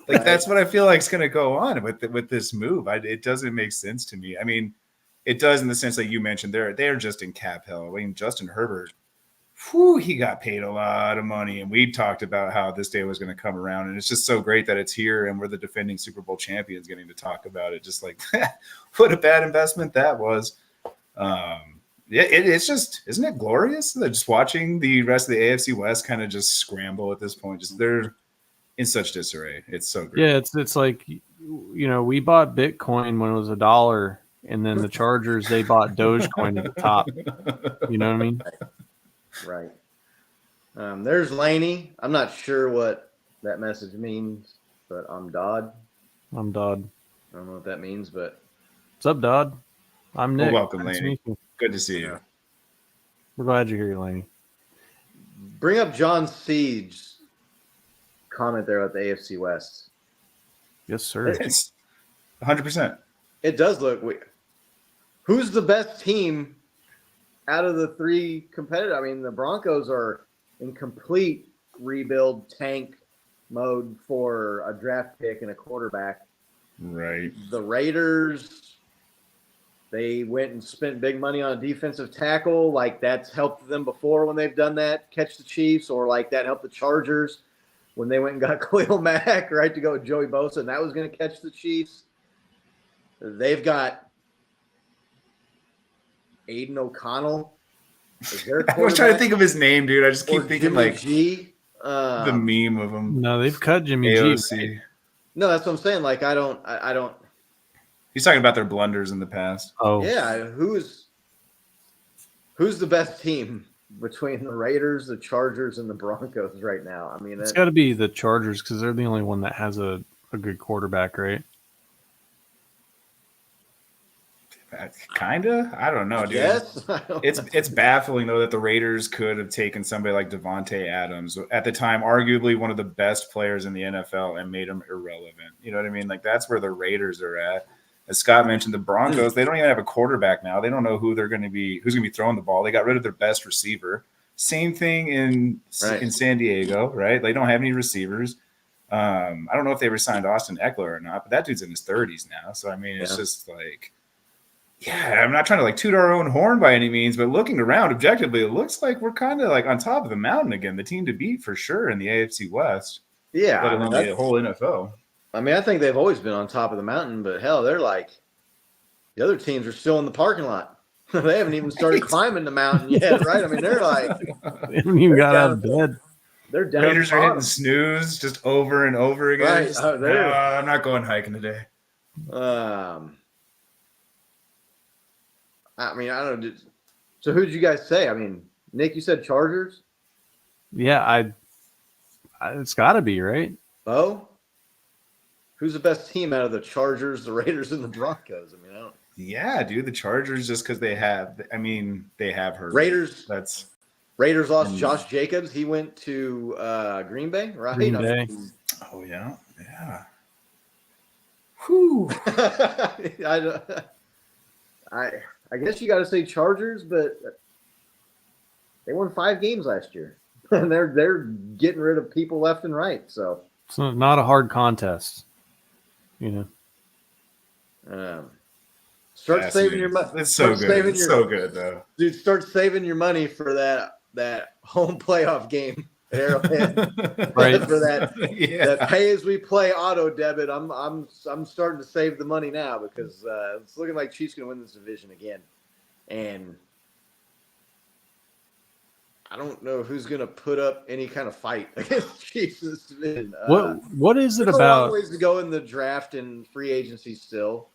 Like that's what I feel like is going to go on with this move. It doesn't make sense to me. I mean, it does in the sense that you mentioned they're just in cap hell. I mean, Justin Herbert, he got paid a lot of money, and we talked about how this day was going to come around, and it's just so great that it's here, and we're the defending Super Bowl champions getting to talk about it. Just like what a bad investment that was. Yeah, it's just, isn't it glorious that just watching the rest of the AFC West kind of just scramble at this point? Just they're in such disarray. It's so great. Yeah, it's like, we bought Bitcoin when it was $1, and then the Chargers, they bought Dogecoin at the top. You know what I mean? right. There's Laney. I'm not sure what that message means, but I'm Dodd. I'm Dodd. I don't know what that means, but What's up, Dodd? I'm Nick. Well, welcome, Nice to Laney. meet you. Good to see you. We're glad you're here, Laney. bring up John Siege's comment there at the AFC West. Yes, sir. It's 100%. It does look weird. Who's the best team out of the 3 competitive? I mean, the Broncos are in complete rebuild tank mode for a draft pick and a quarterback. Right. The Raiders, they went and spent big money on a defensive tackle. Like, that's helped them before when they've done that, catch the Chiefs, or like that helped the Chargers when they went and got Khalil Mack, right, to go with Joey Bosa, and that was going to catch the Chiefs. They've got Aiden O'Connell. I was trying to think of his name, dude. I just keep thinking Jimmy like G. the meme of him. No, they've cut Jimmy G. AOC. No, that's what I'm saying. Like, I don't. He's talking about their blunders in the past. Oh, Yeah, who's the best team between the Raiders, the Chargers, and the Broncos right now? I mean, it's got to be the Chargers because they're the only one that has a good quarterback, right? Kinda. I don't know, dude. yes. It's baffling though that the Raiders could have taken somebody like Devontae Adams, at the time arguably one of the best players in the NFL, and made him irrelevant. You know what I mean? Like that's where the Raiders are at. As Scott mentioned, the Broncos, they don't even have a quarterback now. They don't know who's going to be throwing the ball. They got rid of their best receiver. Same thing in San Diego, right? They don't have any receivers. I don't know if they resigned Austin Eckler or not, but that dude's in his 30s now. So I mean, it's just like, yeah, I'm not trying to like toot our own horn by any means, but looking around objectively, it looks like we're kind of like on top of the mountain again, the team to beat for sure in the AFC West. Yeah, let alone the whole NFL. I mean, I think they've always been on top of the mountain, but hell, they're like the other teams are still in the parking lot. They haven't even started climbing the mountain yet, right? I mean, they're like They haven't even got out of bed. They're down. Raiders are hitting snooze just over and over again. Right. Just, I'm not going hiking today. I mean, I don't know. So who did you guys say? I mean, Nick, you said Chargers? Yeah, it's got to be, right? Bo? Who's the best team out of the Chargers, the Raiders, and the Broncos? I mean, I don't. Yeah, dude, the Chargers just because they have her. Raiders lost And- Josh Jacobs. He went to Green Bay, right? Green Bay. Oh yeah. Whew. I guess you got to say Chargers, but they won 5 games last year, and they're getting rid of people left and right. So It's not a hard contest, you know. Start saving your money. It's so good. It's so good though. Dude, start saving your money for that home playoff game at Arrowhead. Right. For that Yeah. that pay as we play auto debit. I'm starting to save the money now because it's looking like Chiefs gonna win this division again, and I don't know who's gonna put up any kind of fight against Chiefs in this division. What is it there's a long about? ways to go in the draft and free agency still,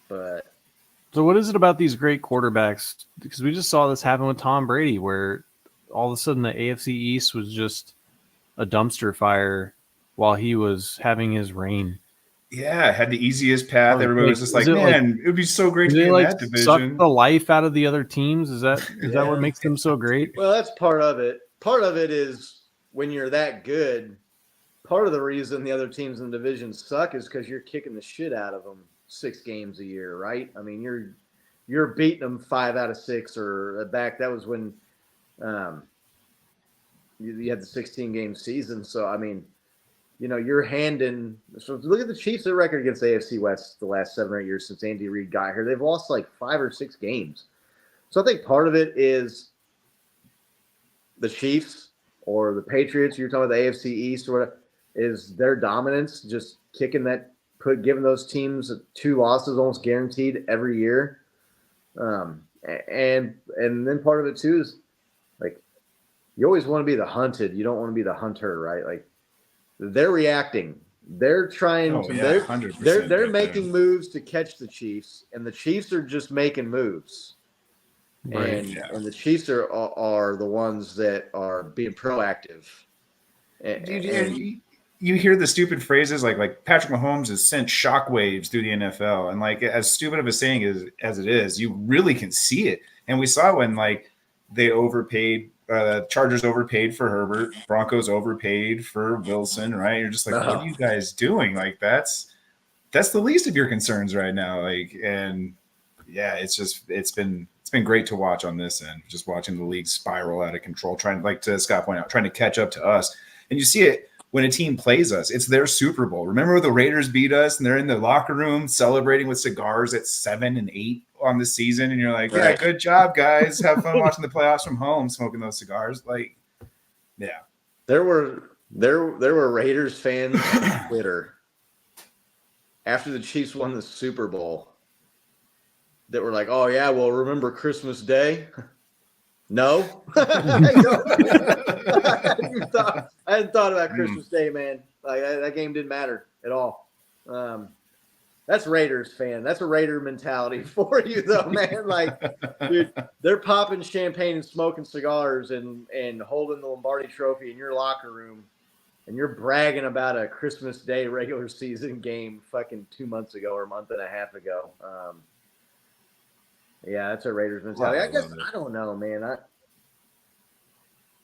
but So what is it about these great quarterbacks? Because we just saw this happen with Tom Brady, where all of a sudden the AFC East was just a dumpster fire while he was having his reign. Yeah, had the easiest path. Everybody was just like, is it man, it would be so great to do be they in like that suck division. the life out of the other teams? Is that what makes them so great? Well, that's part of it. Part of it is when you're that good, part of the reason the other teams in the division suck is because you're kicking the shit out of them 6 games a year, right? I mean, you're beating them 5 out of 6 or back. That was when you had the 16-game season. So, I mean, you're handing. So look at the Chiefs' their record against the AFC West the last 7 or 8 years since Andy Reid got here. They've lost like 5 or 6 games. So I think part of it is the Chiefs or the Patriots. You're talking about the AFC East or whatever, is their dominance just giving those teams 2 losses almost guaranteed every year. And then part of it too is like you always want to be the hunted. You don't want to be the hunter, right? Like they're reacting. They're trying to. 100%. They're making moves to catch the Chiefs, and the Chiefs are just making moves. Right. And the Chiefs are the ones that are being proactive. You hear the stupid phrases like Patrick Mahomes has sent shockwaves through the NFL, and like as stupid of a saying as it is, you really can see it. And we saw when like they overpaid. Chargers overpaid for Herbert, Broncos overpaid for Wilson, right? You're just like, what are you guys doing? Like that's the least of your concerns right now. Like, and yeah, it's been great to watch on this end, just watching the league spiral out of control, trying, like to Scott point out, trying to catch up to us. And you see it when a team plays us. It's their Super Bowl. Remember the Raiders beat us and they're in the locker room celebrating with cigars at 7 and 8 on the season, and you're like, yeah, good job, guys. Have fun watching the playoffs from home, smoking those cigars. Like, yeah. There were Raiders fans on Twitter after the Chiefs won the Super Bowl that were like, oh yeah, well, remember Christmas Day? No. I hadn't thought about Christmas Day, man. Like that game didn't matter at all. That's Raiders fan. That's a Raider mentality for you, though, man. Like, dude, they're popping champagne and smoking cigars and holding the Lombardi Trophy in your locker room, and you're bragging about a Christmas Day regular season game fucking 2 months ago or a month and a half ago. Yeah, that's a Raiders mentality. I guess I don't know, man.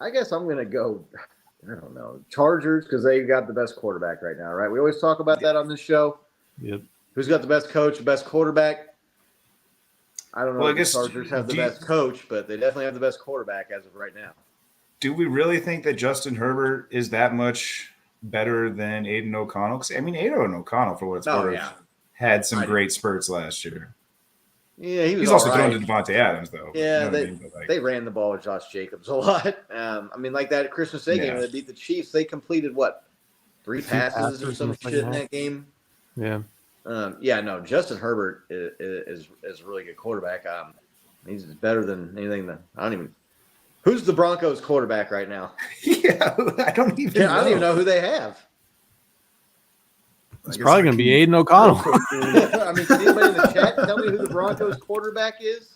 I guess I'm gonna go. I don't know, Chargers, because they've got the best quarterback right now, right? We always talk about that on this show. Yep. Who's got the best coach, the best quarterback? I don't know if the Chargers have the best coach, but they definitely have the best quarterback as of right now. Do we really think that Justin Herbert is that much better than Aiden O'Connell? Because I mean, Aiden O'Connell, for what it's worth, had some great spurts last year. Yeah, he's also thrown to Devontae Adams, though. Yeah, they ran the ball with Josh Jacobs a lot. I mean, like that Christmas Day game when they beat the Chiefs, they completed what, 3 passes or some shit in that game? Yeah. Justin Herbert is a really good quarterback. He's better than anything that who's the Broncos quarterback right now? Yeah, I don't even know who they have. It's probably going to be Aiden O'Connell. I mean, can anybody in the chat tell me who the Broncos quarterback is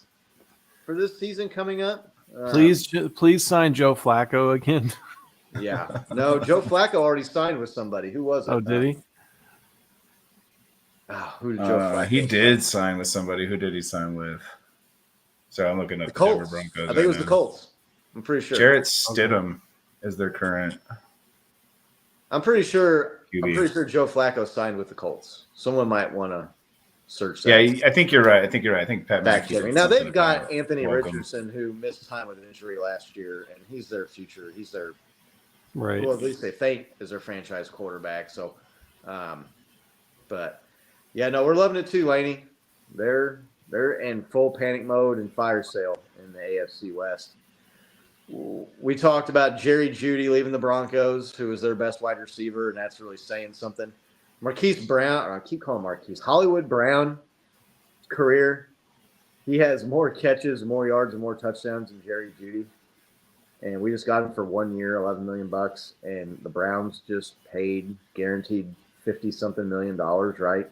for this season coming up? Please sign Joe Flacco again. Yeah. No, Joe Flacco already signed with somebody. Who was it? Oh, did he? Who did Joe Flacco He did sign with somebody. Who did he sign with? So I'm looking up the Colts. Broncos. I think it was the Colts. I'm pretty sure. Jarrett Stidham is their current. I'm pretty sure QB. Joe Flacco signed with the Colts. Someone might want to search that. Yeah, I think you're right. I think Pat back checking. Now they've got Anthony welcome. Richardson, who missed time with an injury last year, and he's their future. He's their right. Well, at least they think is their franchise quarterback. So, but yeah, no, we're loving it too, Laney. They're in full panic mode and fire sale in the AFC West. We talked about Jerry Jeudy leaving the Broncos, who was their best wide receiver, and that's really saying something. Marquise Brown, or I keep calling Marquise, Hollywood Brown career, he has more catches, more yards, and more touchdowns than Jerry Jeudy. And we just got him for 1 year, $11 million, and the Browns just paid guaranteed $50-something million, right,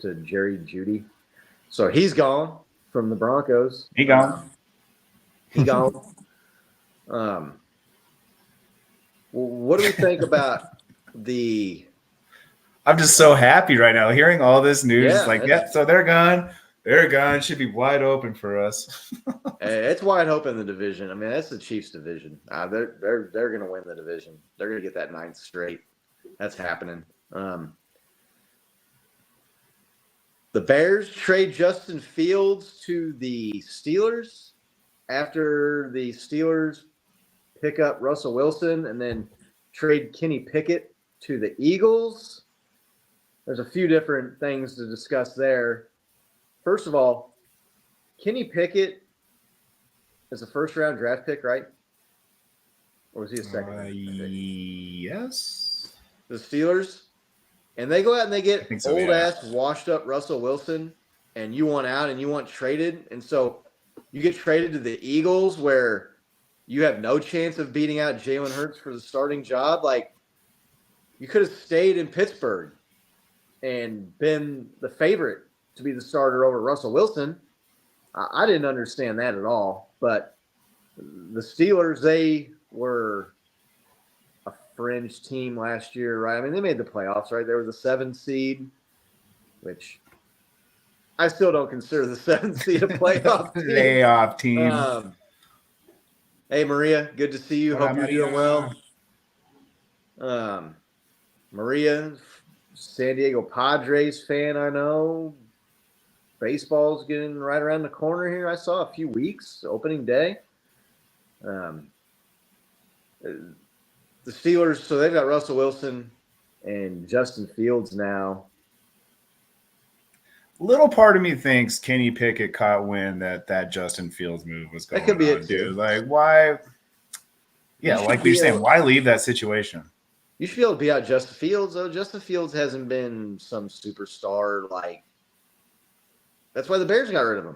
to Jerry Jeudy. So he's gone. from the Broncos. He gone. He gone. What do we think about the? I'm just so happy right now hearing all this news. Yeah, It's like, it's- yeah, so they're gone. They're gone. Should be wide open for us. It's wide open in the division. I mean, that's the Chiefs' division. They're going to win the division. They're going to get that 9th straight. That's happening. The Bears trade Justin Fields to the Steelers after the Steelers pick up Russell Wilson and then trade Kenny Pickett to the Eagles. There's a few different things to discuss there. First of all, Kenny Pickett is a first-round draft pick, right? Or was he a second round pick? Yes. The Steelers, and they go out and they get so, old-ass, washed-up Russell Wilson, and you want out and you want traded. And so you get traded to the Eagles where you have no chance of beating out Jalen Hurts for the starting job. Like, you could have stayed in Pittsburgh and been the favorite to be the starter over Russell Wilson. I didn't understand that at all. But the Steelers, they were a fringe team last year, right? I mean, they made the playoffs, right? They were the 7th seed, which I still don't consider the 7th seed a playoff team. Playoff team. Hey, Maria, good to see you. Hope you're doing well. Maria, San Diego Padres fan, I know. Baseball's getting right around the corner here. I saw a few weeks, opening day. The Steelers, so they've got Russell Wilson and Justin Fields now. Little part of me thinks Kenny Pickett caught wind that Justin Fields move was going That could be on, it, too. dude. Like, why? Yeah, like we were saying, why leave that situation? You should be able to beat out Justin Fields, though. Justin Fields hasn't been some superstar. Like, that's why the Bears got rid of him.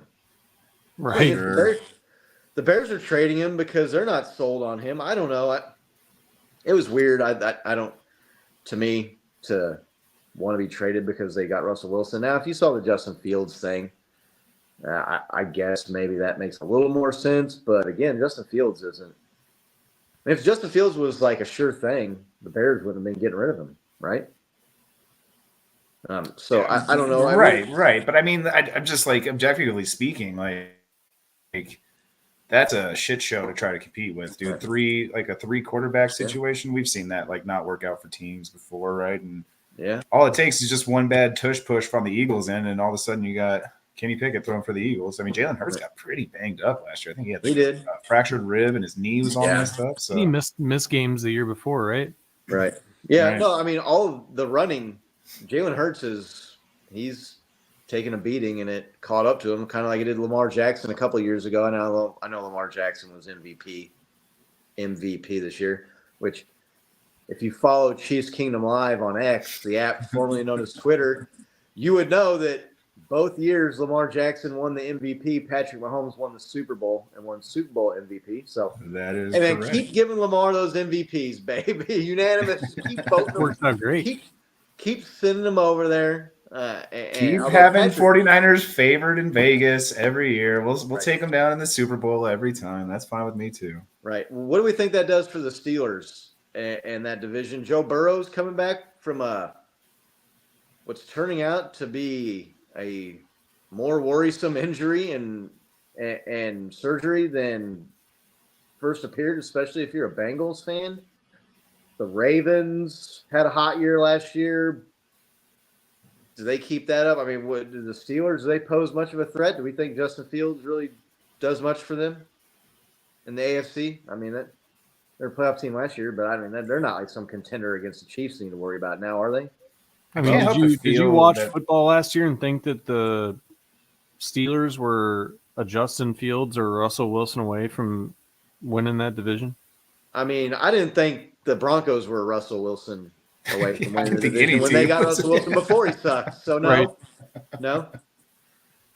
Right. Like, the Bears are trading him because they're not sold on him. I don't know. It was weird. I don't, to me, to want to be traded because they got Russell Wilson. Now, if you saw the Justin Fields thing, I guess maybe that makes a little more sense. But again, Justin Fields isn't. If Justin Fields was like a sure thing, the Bears would have been getting rid of him, right? So I don't know. Right. But I mean, I'm just like, objectively speaking, like that's a shit show to try to compete with, dude. Right. A three quarterback situation. We've seen that like not work out for teams before, right? And yeah, all it takes is just one bad tush push from the Eagles end, and all of a sudden you got Kenny Pickett throwing for the Eagles. I mean, Jalen Hurts got pretty banged up last year. I think he had a fractured rib and his knee was all messed up. So he missed games the year before, right? Right. Yeah. Right. No, I mean, all of the running, Jalen Hurts he's taking a beating, and it caught up to him, kind of like it did Lamar Jackson a couple of years ago. I know Lamar Jackson was MVP this year, which if you follow Chiefs Kingdom Live on X, the app formerly known as Twitter, you would know that both years Lamar Jackson won the MVP. Patrick Mahomes won the Super Bowl and won Super Bowl MVP. So that is and then correct. keep giving Lamar those MVPs, baby. Unanimous. Keep voting them. Works out great. Keep sending them over there. Keep having 49ers favored in Vegas every year. We'll take them down in the Super Bowl every time. That's fine with me too. Right. What do we think that does for the Steelers and that division? Joe Burrow's coming back from what's turning out to be a more worrisome injury and surgery than first appeared, especially if you're a Bengals fan. The Ravens had a hot year last year. Do they keep that up? I mean, do the Steelers, do they pose much of a threat? Do we think Justin Fields really does much for them in the AFC? I mean, they're a playoff team last year, but I mean, they're not like some contender against the Chiefs need to worry about now, are they? I mean, did you watch football last year and think that the Steelers were a Justin Fields or Russell Wilson away from winning that division? I mean, I didn't think the Broncos were Russell Wilson away from winning the division when team they got Russell Wilson before he sucked. So no, Right. No.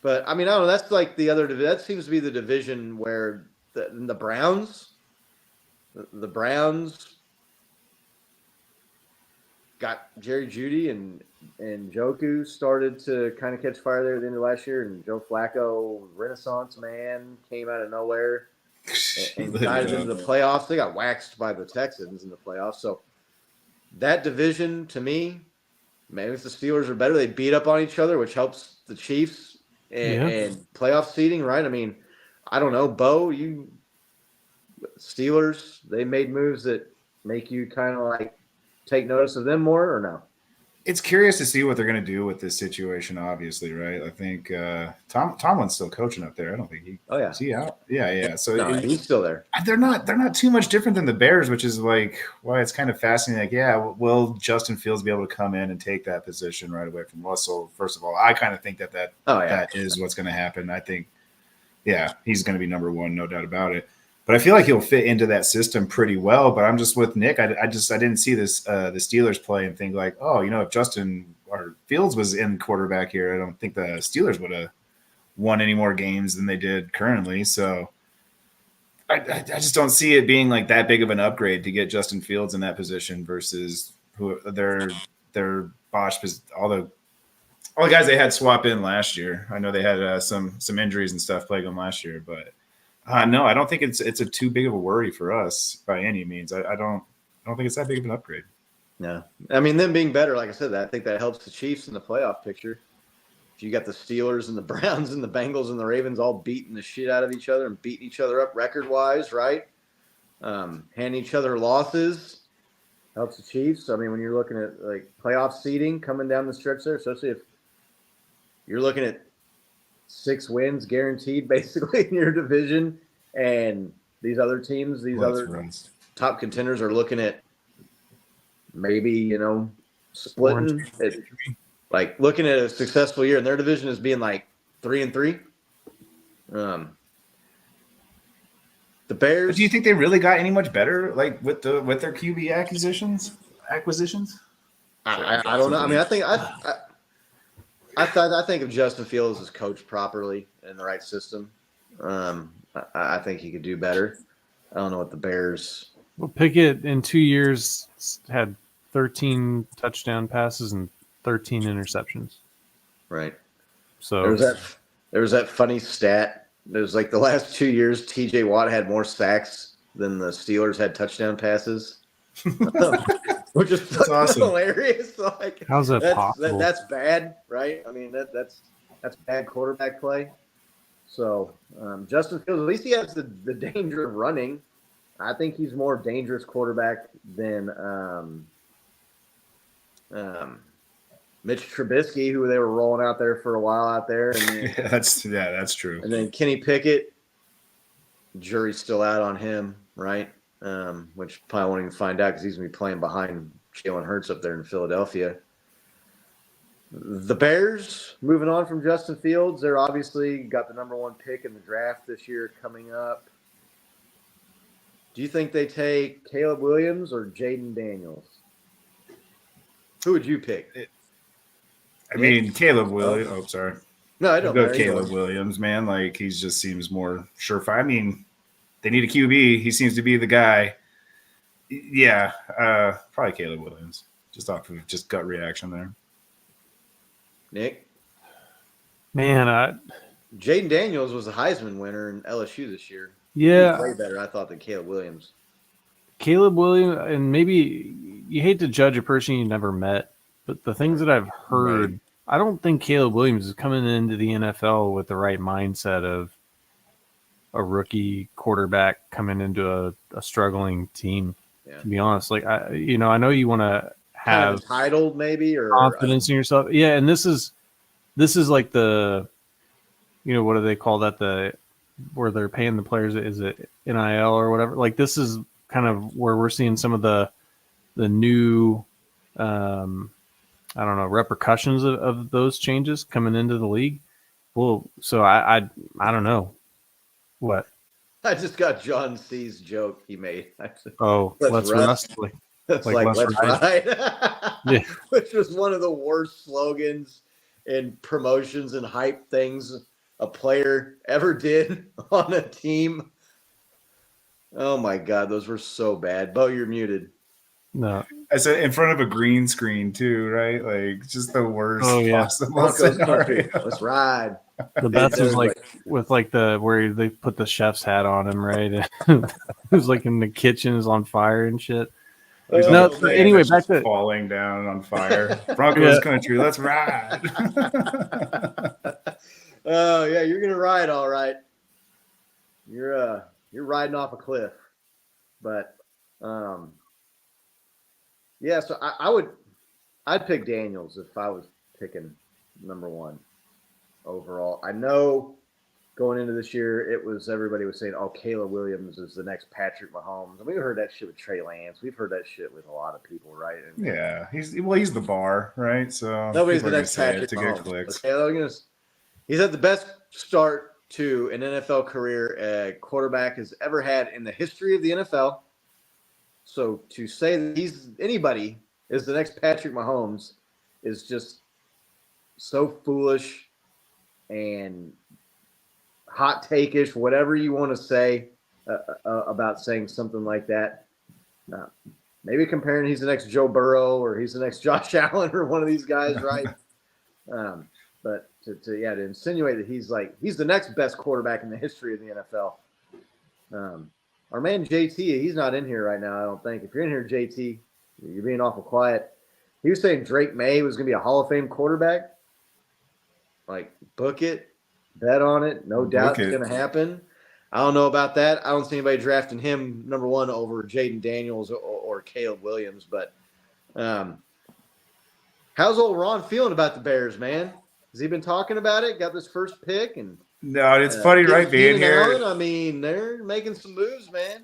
But I mean, I don't know. That's like the other. That seems to be the division where the Browns, the Browns got Jerry Jeudy and and Joku started to kind of catch fire there at the end of last year, and Joe Flacco, Renaissance man, came out of nowhere and guided into the playoffs. They got waxed by the Texans in the playoffs. So that division, to me, maybe if the Steelers are better, they beat up on each other, which helps the Chiefs and playoff seeding, right? I mean, I don't know, Bo, Steelers, they made moves that make you kind of like take notice of them more, or no? It's curious to see what they're going to do with this situation. Obviously, right? I think Tomlin's still coaching up there. I don't think he. Oh yeah, is he out? Yeah. So no, he's still there. They're not too much different than the Bears, which is like why it's kind of fascinating. Like, yeah, will Justin Fields be able to come in and take that position right away from Russell? First of all, I kind of think that is what's going to happen. I think, yeah, he's going to be number one, no doubt about it. But I feel like he'll fit into that system pretty well. But I'm just with Nick. I didn't see this the Steelers play and think like, oh, if Justin or Fields was in quarterback here, I don't think the Steelers would have won any more games than they did currently. So I just don't see it being like that big of an upgrade to get Justin Fields in that position versus who their Bosch, all the guys they had swap in last year. I know they had some injuries and stuff plague them last year, but. No, I don't think it's a too big of a worry for us by any means. I don't think it's that big of an upgrade. No, I mean them being better, like I said, I think that helps the Chiefs in the playoff picture. If you got the Steelers and the Browns and the Bengals and the Ravens all beating the shit out of each other and beating each other up record-wise, right? Handing each other losses helps the Chiefs. I mean, when you're looking at like playoff seeding coming down the stretch there, especially if you're looking at 6 wins guaranteed basically in your division, and these other teams, top contenders are looking at maybe splitting it, like looking at a successful year in their division as being like 3-3. The Bears. But do you think they really got any much better, like with their QB acquisitions? I don't know. I mean, I think if Justin Fields is coached properly in the right system, I think he could do better. I don't know what the Bears. Well, Pickett in 2 years had 13 touchdown passes and 13 interceptions. Right. So there was that funny stat. It was like the last 2 years, T.J. Watt had more sacks than the Steelers had touchdown passes. Which is awesome. Hilarious. Like, how's that possible? That's bad, right? I mean, that's bad quarterback play. So Justin Fields, at least he has the danger of running. I think he's more dangerous quarterback than Mitch Trubisky, who they were rolling out there for a while out there. And then, that's true. And then Kenny Pickett, jury's still out on him, right? Which probably won't even find out because he's going to be playing behind Jalen Hurts up there in Philadelphia. The Bears, moving on from Justin Fields, they're obviously got the number 1 pick in the draft this year coming up. Do you think they take Caleb Williams or Jaden Daniels? Who would you pick? I mean, Caleb Williams. Oh, sorry. No, I don't go Caleb Williams, man. Like, he just seems more surefire. I mean, they need a QB. He seems to be the guy. Yeah, probably Caleb Williams. Just off of just gut reaction there. Nick? Man, Jaden Daniels was a Heisman winner in LSU this year. Yeah. He played better, I thought, than Caleb Williams. Caleb Williams, and maybe you hate to judge a person you never met, but the things that I've heard, right. I don't think Caleb Williams is coming into the NFL with the right mindset of a rookie quarterback coming into a struggling team. Yeah. To be honest, like I know you want to have kind of entitled maybe or confidence in yourself. Yeah, and this is like the, what do they call that? Where they're paying the players, is it NIL or whatever? Like this is kind of where we're seeing some of the new, I don't know, repercussions of those changes coming into the league. Well, so I don't know. What? I just got John C's joke he made. Let's rust. That's like let's ride. Yeah. Which was one of the worst slogans and promotions and hype things a player ever did on a team. Oh my God, those were so bad. Bo, you're muted. No, I said in front of a green screen too, right? Like just the worst Oh, yeah. possible Broncos country. scenario. Let's ride. The best was There's like with like where they put the chef's hat on him, right? It was like in the kitchen is on fire and shit. He's on No, the plane anyway, that's back just to falling down on fire. Broncos Yeah. country, let's ride. Oh yeah, you're gonna ride all right. You're riding off a cliff. But yeah, so I'd pick Daniels if I was picking number one overall. I know going into this year, everybody was saying, "Oh, Caleb Williams is the next Patrick Mahomes." And we heard that shit with Trey Lance. We've heard that shit with a lot of people, right? And Yeah, he's the bar, right? So nobody's people the are next gonna say it Patrick to get Mahomes. clicks. Okay, he's had the best start to an NFL career a quarterback has ever had in the history of the NFL. So to say that anybody is the next Patrick Mahomes is just so foolish and hot take-ish, whatever you want to say about saying something like that. Maybe comparing he's the next Joe Burrow or he's the next Josh Allen or one of these guys, right? But to insinuate that he's the next best quarterback in the history of the NFL. Our man JT, he's not in here right now, I don't think. If you're in here, JT, you're being awful quiet. He was saying Drake May was going to be a Hall of Fame quarterback. Like, book it, bet on it. No doubt it's going to happen. I don't know about that. I don't see anybody drafting him number one over Jaden Daniels or Caleb Williams. But how's old Ron feeling about the Bears, man? Has he been talking about it? Got this first pick and No, it's funny, right? Being here. Allen, I mean, they're making some moves, man.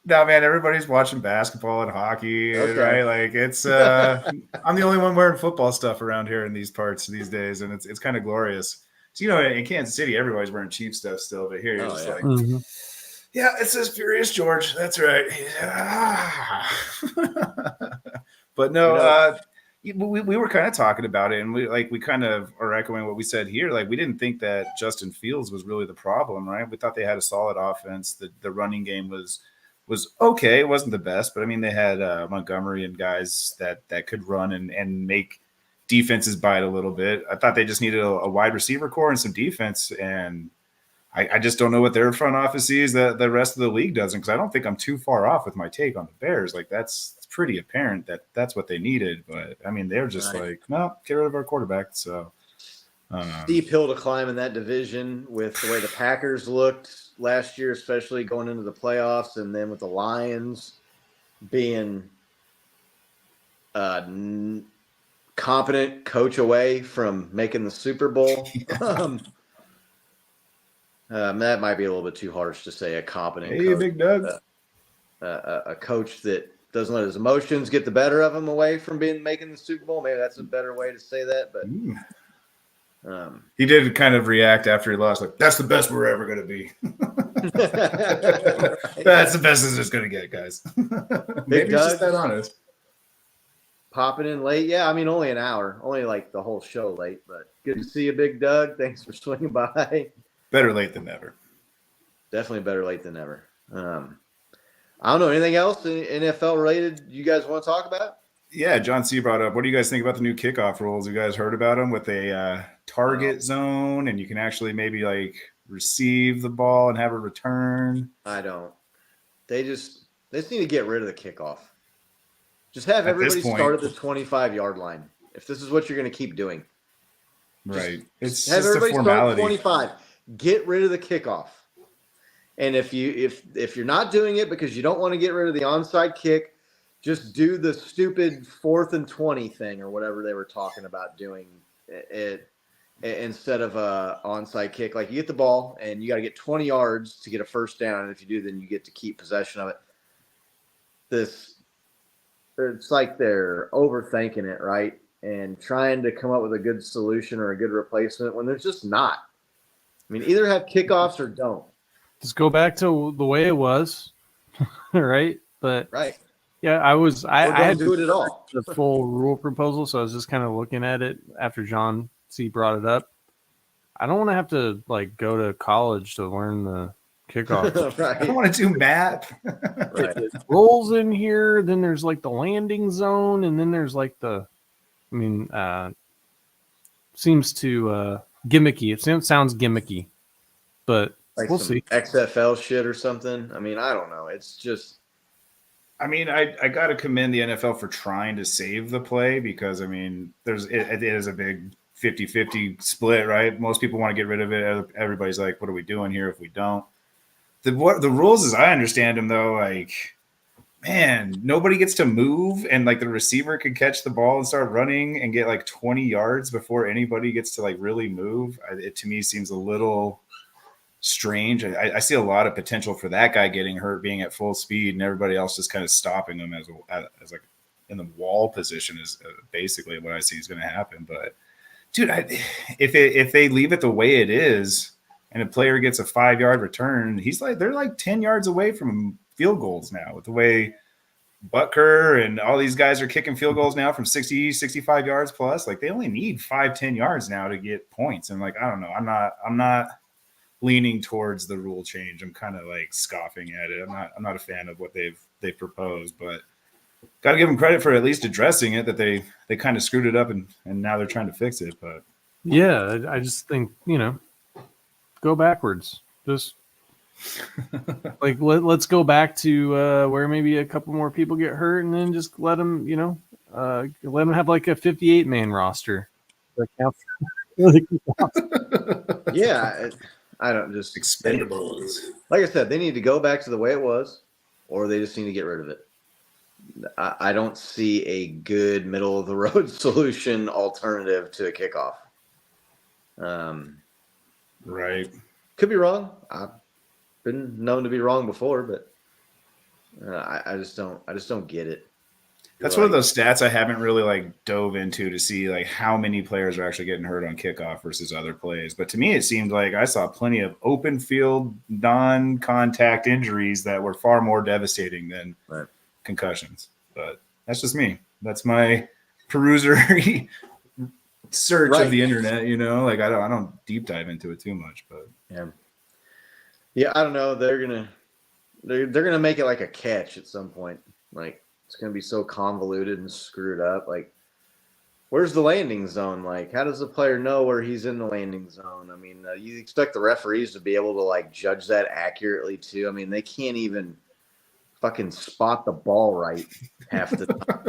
No, man, everybody's watching basketball and hockey, Okay. right? Like it's I'm the only one wearing football stuff around here in these parts these days, and it's kind of glorious. So, in Kansas City, everybody's wearing cheap stuff still, but here you're just like, yeah, it says Furious George. That's right. But no, we were kind of talking about it, and we kind of are echoing what we said here. Like, we didn't think that Justin Fields was really the problem, right? We thought they had a solid offense. The running game was okay. It wasn't the best, but I mean, they had Montgomery and guys that could run and make defenses bite a little bit. I thought they just needed a wide receiver core and some defense, and I just don't know what their front office sees that the rest of the league doesn't, because I don't think I'm too far off with my take on the Bears. Like, it's pretty apparent that that's what they needed, but I mean, they're just like, no, get rid of our quarterback. So steep hill to climb in that division with the way the Packers looked last year, especially going into the playoffs, and then with the Lions being competent coach away from making the Super Bowl. That might be a little bit too harsh to say a competent coach. Big Doug. A coach that doesn't let his emotions get the better of him away from making the Super Bowl. Maybe that's a better way to say that, but he did kind of react after he lost, like, that's the best we're ever going to be. That's the best it's going to get, guys. Maybe it's just that honest. Popping in late. Yeah, I mean, only an hour. Only like the whole show late, but good to see you, Big Doug. Thanks for swinging by. Better late than never. Definitely better late than never. I don't know. Anything else NFL related you guys want to talk about? Yeah, John C. brought up, what do you guys think about the new kickoff rules? You guys heard about them with a target zone, and you can actually maybe like receive the ball and have a return? I don't. They just need to get rid of the kickoff. Just have everybody start at the 25-yard line. If this is what you're going to keep doing. Right. It's have just everybody a formality. Start at 25. Get rid of the kickoff. And if you're not doing it because you don't want to get rid of the onside kick, just do the stupid 4th and 20 thing or whatever they were talking about doing it instead of a onside kick. Like, you get the ball and you got to get 20 yards to get a first down. And if you do, then you get to keep possession of it. It's like they're overthinking it, right? And trying to come up with a good solution or a good replacement when there's just not. I mean, either have kickoffs or don't. Just go back to the way it was, right? But right. Yeah, I had do it at all. The full rule proposal, so I was just kind of looking at it after John C. brought it up. I don't want to have to like go to college to learn the kickoff. I don't Right. want to do math. Right. Rolls in here, then there's like the landing zone, and then there's like seems to gimmicky. It sounds gimmicky, but Like we'll some see. XFL shit or something. I mean, I don't know. It's just I mean, I got to commend the NFL for trying to save the play because, I mean, it is a big 50-50 split, right? Most people want to get rid of it. Everybody's like, what are we doing here if we don't? The rules, as I understand them, though, like, man, nobody gets to move, and like the receiver could catch the ball and start running and get like 20 yards before anybody gets to like really move. It to me seems a little strange. I see a lot of potential for that guy getting hurt, being at full speed, and everybody else just kind of stopping him as like in the wall position is basically what I see is going to happen. But dude, if they leave it the way it is, and a player gets a 5-yard return, they're like 10 yards away from field goals now with the way Butker and all these guys are kicking field goals now from 60, 65 yards plus. Like they only need 5-10 yards now to get points. And like, I don't know. I'm not leaning towards the rule change. I'm kind of like scoffing at it. I'm not a fan of what they've proposed, but got to give them credit for at least addressing it, that they kind of screwed it up and now they're trying to fix it. But Yeah, I just think, go backwards. Just like let's go back to where maybe a couple more people get hurt, and then just let them, let them have like a 58-man roster. yeah. I don't just expendables. like I said, they need to go back to the way it was, or they just need to get rid of it. I don't see a good middle of the road solution alternative to a kickoff. Right. Could be wrong. I've been known to be wrong before, but I just don't get it. That's one of those stats I haven't really like dove into to see like how many players are actually getting hurt on kickoff versus other plays. But to me, it seemed like I saw plenty of open field, non-contact injuries that were far more devastating than concussions. But that's just me. That's my perusery search of the internet. Like I don't deep dive into it too much. But yeah, I don't know. They're gonna make it like a catch at some point. Like it's gonna be so convoluted and screwed up. Like, where's the landing zone? Like, how does the player know where he's in the landing zone? I mean, you expect the referees to be able to like judge that accurately too. I mean, they can't even fucking spot the ball right half the time,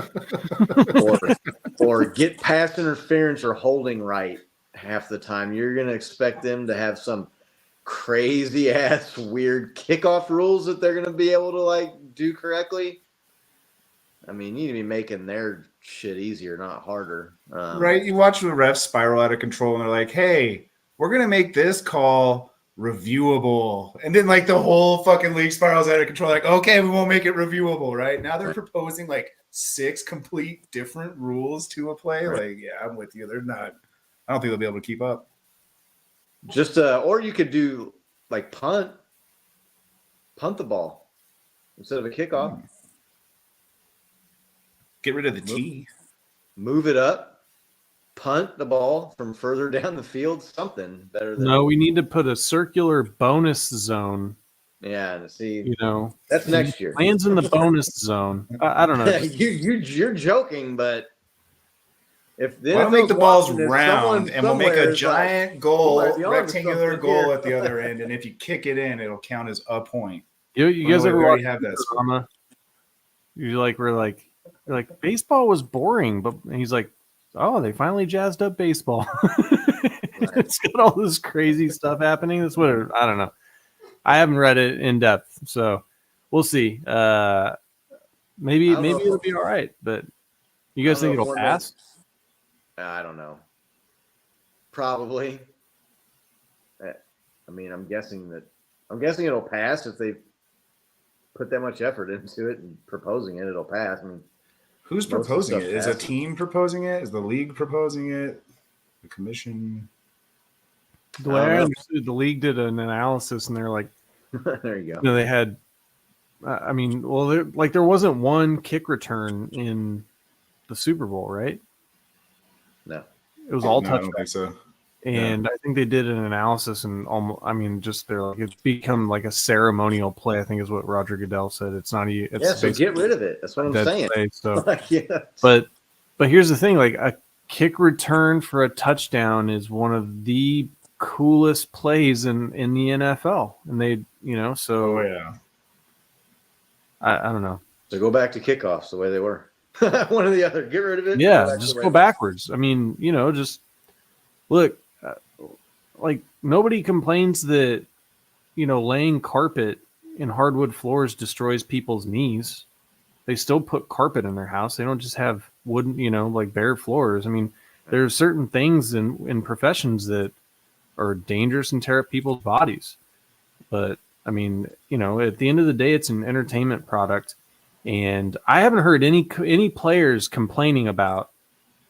or get pass interference or holding right half the time. You're gonna expect them to have some crazy ass weird kickoff rules that they're gonna be able to like do correctly. I mean, you need to be making their shit easier, not harder. Right. You watch the refs spiral out of control and they're like, hey, we're going to make this call reviewable. And then like the whole fucking league spirals out of control. Like, okay, we won't make it reviewable. Right. Now they're proposing like 6 complete different rules to a play. Right. Like, yeah, I'm with you. They're not, I don't think they'll be able to keep up. Just, or you could do like punt the ball instead of a kickoff. Get rid of the T. Move it up, punt the ball from further down the field. Something better than No, we need to put a circular bonus zone. Yeah, to see, that's next year. Lands in the bonus zone. I don't know. You're joking, but if we'll make the balls round and we'll make a giant goal, rectangular goal at the other end, and if you kick it in, it'll count as a point. You guys ever already have that drama? We're like baseball was boring, but he's like, oh, they finally jazzed up baseball. It's got all this crazy stuff happening. That's what I don't know. I haven't read it in depth, so we'll see. Maybe it'll be all right. But you guys think it'll pass? I don't know. Probably. I mean, I'm guessing it'll pass if they put that much effort into it and proposing it. It'll pass. I mean, who's proposing it? Is a team proposing it? Is the league proposing it? The commission? The way I understood, the league did an analysis, and they're like, there you go. They had, there wasn't one kick return in the Super Bowl, right? No, it was all touchdowns. I don't think so. And I think they did an analysis and almost, I mean, just they're like, it's become like a ceremonial play, I think is what Roger Goodell said. It's not, it's so get rid of it. That's what I'm saying. Play, so, Yeah. but here's the thing, like a kick return for a touchdown is one of the coolest plays in the NFL. And they, so I don't know. So go back to kickoffs the way they were. One or the other. Get rid of it. Yeah, just go backwards. I mean, just look, like nobody complains that, laying carpet in hardwood floors destroys people's knees. They still put carpet in their house. They don't just have wooden, like bare floors. I mean, there are certain things in professions that are dangerous and tear up people's bodies. But I mean, at the end of the day, it's an entertainment product. And I haven't heard any players complaining about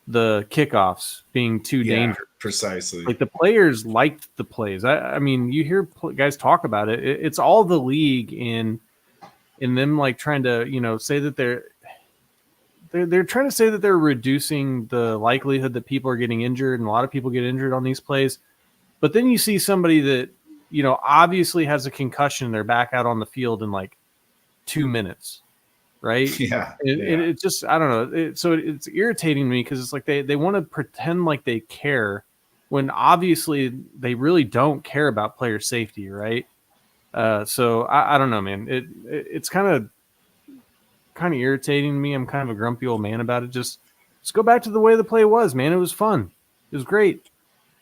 the kickoffs being too dangerous. Precisely. Like the players liked the plays. I mean, you hear guys talk about it. It's all the league in them like trying to, say that they're trying to say that they're reducing the likelihood that people are getting injured, and a lot of people get injured on these plays. But then you see somebody that, obviously has a concussion and they're back out on the field in like 2 minutes. Right. Yeah. It just, I don't know. So it's irritating me because it's like they want to pretend like they care when obviously they really don't care about player safety. Right. So I don't know, man. It's kind of irritating me. I'm kind of a grumpy old man about it. Just go back to the way the play was, man. It was fun. It was great.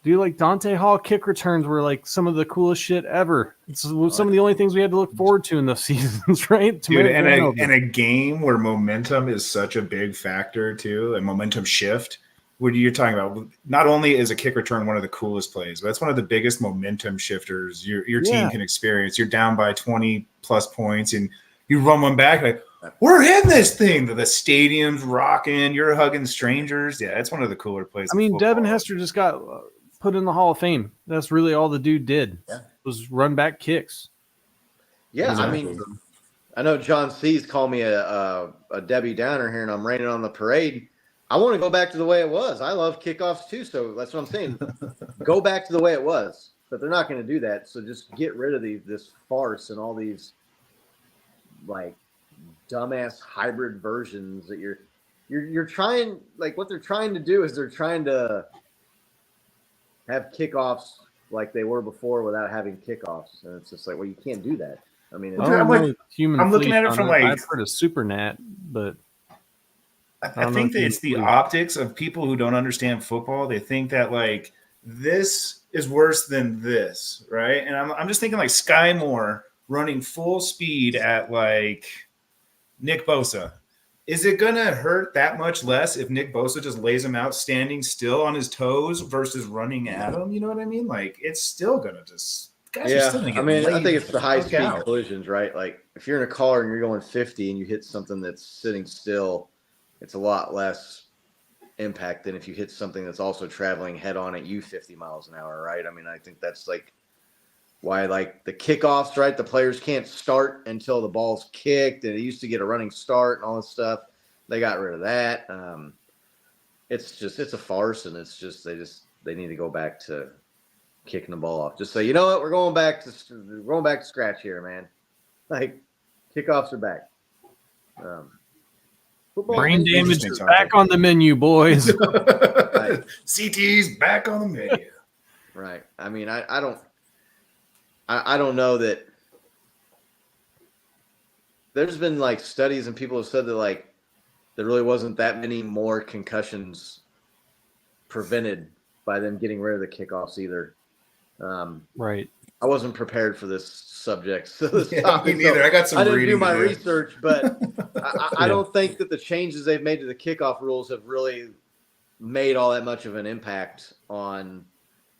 Dude, like Dante Hall kick returns were like some of the coolest shit ever. It's some of the only things we had to look forward to in those seasons, right? Dude, and a game where momentum is such a big factor too, and momentum shift. What you're talking about, not only is a kick return one of the coolest plays, but it's one of the biggest momentum shifters your team can experience. You're down by 20 plus points, and you run one back like, we're in this thing. The stadium's rocking. You're hugging strangers. Yeah, it's one of the cooler plays. I mean, Devin Hester just got put in the Hall of Fame. That's really all the dude did. Was run back kicks. Yeah, I mean, I know John C's called me a Debbie Downer here, and I'm raining on the parade. I want to go back to the way it was. I love kickoffs too, so that's what I'm saying. Go back to the way it was, but they're not going to do that. So just get rid of this farce and all these like dumbass hybrid versions that you're trying. Like what they're trying to do is they're trying to have kickoffs like they were before without having kickoffs, and it's just like, well, you can't do that. I mean, I'm looking at it from like I've heard of SuperNat, but I think that it's the optics of people who don't understand football. They think that like this is worse than this, right? And I'm just thinking like Sky Moore running full speed at like Nick Bosa. Is it going to hurt that much less if Nick Bosa just lays him out standing still on his toes versus running at him? You know what I mean? Like, it's still going to just – guys are still going to get I think it's the high-speed collisions, right? Like, if you're in a car and you're going 50 and you hit something that's sitting still, it's a lot less impact than if you hit something that's also traveling head-on at you 50 miles an hour, right? I mean, I think that's, like, why, like, the kickoffs, right? The players can't start until the ball's kicked, and it used to get a running start and all this stuff. They got rid of that. It's a farce, and it's just they need to go back to kicking the ball off. Just say, you know what, we're going back to scratch here, man. Like, kickoffs are back. Brain damage is back on the menu, boys. Right. CT's back on the menu. Right. I mean, I don't know that there's been like studies and people have said that like there really wasn't that many more concussions prevented by them getting rid of the kickoffs either. Right. I wasn't prepared for this subject. So me neither. I got some reading. I didn't do my research, but I don't think that the changes they've made to the kickoff rules have really made all that much of an impact on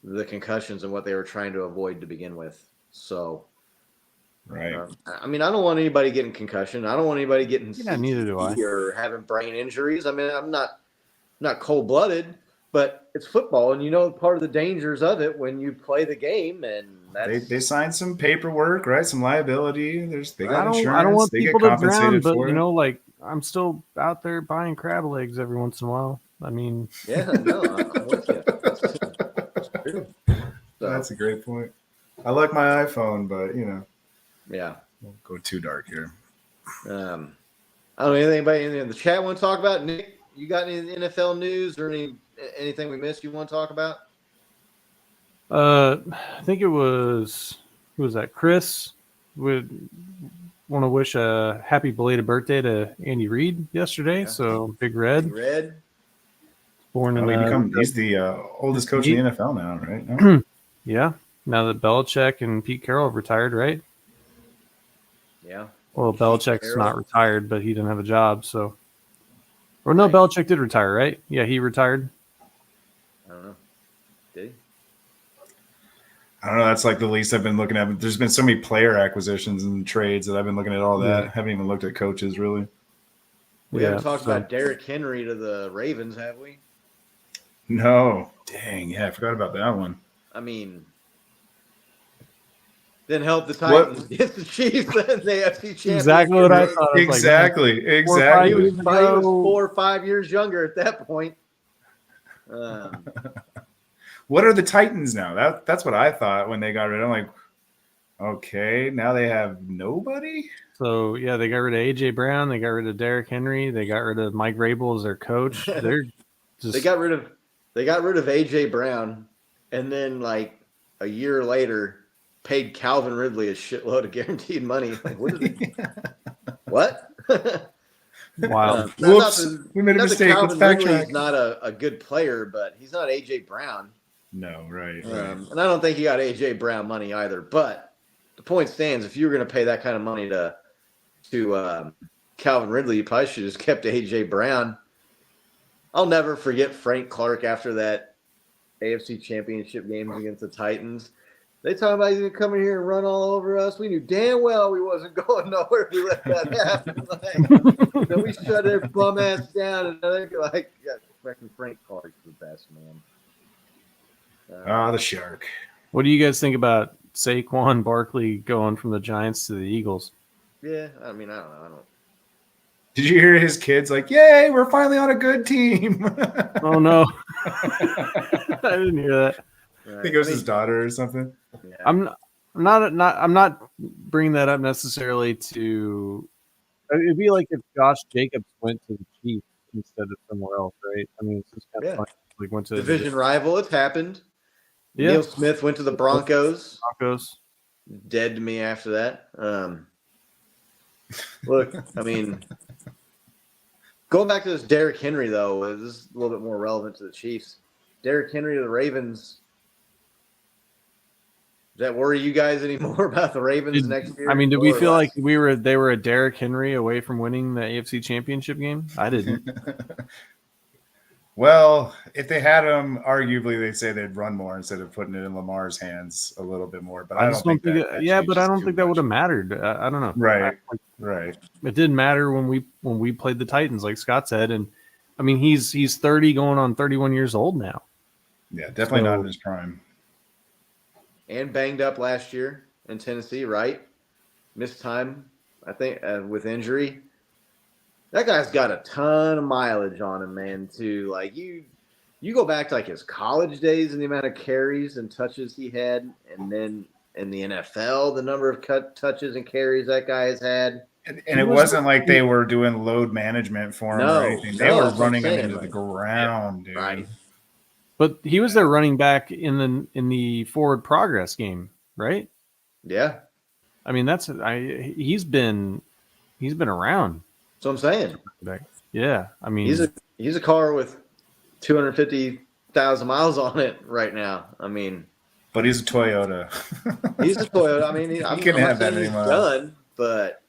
the concussions and what they were trying to avoid to begin with. So, right. I mean, I don't want anybody getting concussion. I don't want anybody getting neither do I. Or having brain injuries. I mean, I'm not cold-blooded, but it's football, and part of the dangers of it when you play the game, and they signed some paperwork, right? Some liability. They got insurance. I don't want they people get to drown, but for it. like I'm still out there buying crab legs every once in a while. I mean, yeah, no, I'm with you. that's a great point. I like my iPhone, but Yeah. won't go too dark here. I don't know anybody in the chat want to talk about. Nick, you got any NFL news or anything we missed you want to talk about? I think it was who was that? Chris would want to wish a happy belated birthday to Andy Reid yesterday. Yeah. So Big Red, Red. born in He's the oldest coach in the NFL now, right? No? yeah. Now that Belichick and Pete Carroll have retired, right? Yeah. Well, Belichick's Carroll. not retired, but he didn't have a job, so. Or no, Right. Belichick did retire, right? Yeah, he retired. I don't know. Did he? I don't know. That's like the least I've been looking at. There's been so many player acquisitions and trades that I've been looking at all that. Yeah. Haven't even looked at coaches really. We Yeah, haven't talked so- about Derrick Henry to the Ravens, have we? No, dang, yeah, I forgot about that one. I mean, didn't help the Titans get the Chiefs and the AFC Championship. Exactly what I game. thought. I was like, Exactly, He exactly. was, Years he was ago. 4 or 5 years younger at that point. What are the Titans now? That's what I thought when they got rid of. I'm like, okay, now they have nobody. So yeah, they got rid of AJ Brown, they got rid of Derrick Henry, they got rid of Mike Vrabel as their coach. They're just They got rid of AJ Brown, and then like a year later, paid Calvin Ridley a shitload of guaranteed money. Like, what is it? What? wow. Whoops, we made a mistake. Let's Calvin Ridley's backtrack. not a good player, but he's not AJ Brown. No, right. And I don't think he got AJ Brown money either. But the point stands: if you were going to pay that kind of money to Calvin Ridley, you probably should have just kept AJ Brown. I'll never forget Frank Clark after that AFC Championship game against the Titans. They talking about he's going to come in here and run all over us. We knew damn well we wasn't going nowhere if we let that happen. Like, then we shut their bum ass down, and they'd be like, yeah, freaking Frank Clark's the best man. The shark. What do you guys think about Saquon Barkley going from the Giants to the Eagles? Yeah, I mean, I don't know. Did you hear his kids like, "Yay, we're finally on a good team"? Oh no, I didn't hear that. I think it was his daughter or something. Yeah. I'm not bringing that up necessarily to. It'd be like if Josh Jacobs went to the Chiefs instead of somewhere else, right? I mean, it's just kind of funny. Like went to Division rival. It's happened. Yeah. Neil Smith went to the Broncos. Broncos. Dead to me after that. Look, I mean, going back to this Derrick Henry, though, this is a little bit more relevant to the Chiefs. Derrick Henry to the Ravens. Does that worry you guys anymore about the Ravens next year? I mean, did we Or feel less? like they were a Derrick Henry away from winning the AFC Championship game? I didn't. Well, if they had him, arguably they'd say they'd run more instead of putting it in Lamar's hands a little bit more. But I just don't think think that yeah, but I changes don't too think that much. would have mattered. I don't know. Right, right. It didn't matter when we played the Titans, like Scott said, and I mean he's 30, going on 31 years old now. Yeah, definitely not in his prime. And banged up last year in Tennessee, right? Missed time, I think, with injury. That guy's got a ton of mileage on him, man, too. Like, you go back to, like, his college days and the amount of carries and touches he had, and then in the NFL, the number of touches and carries that guy has had. And it wasn't like they were doing load management for him or anything. They were that's what I'm running him saying, into the ground, dude. Right. But he was their running back in the forward progress game, right? Yeah. I mean he's been around. That's what I'm saying. Yeah, I mean He's a car with 250,000 miles on it right now. I mean, But he's a Toyota. he's a Toyota. I mean, I'm can not have that saying he's anymore. done, but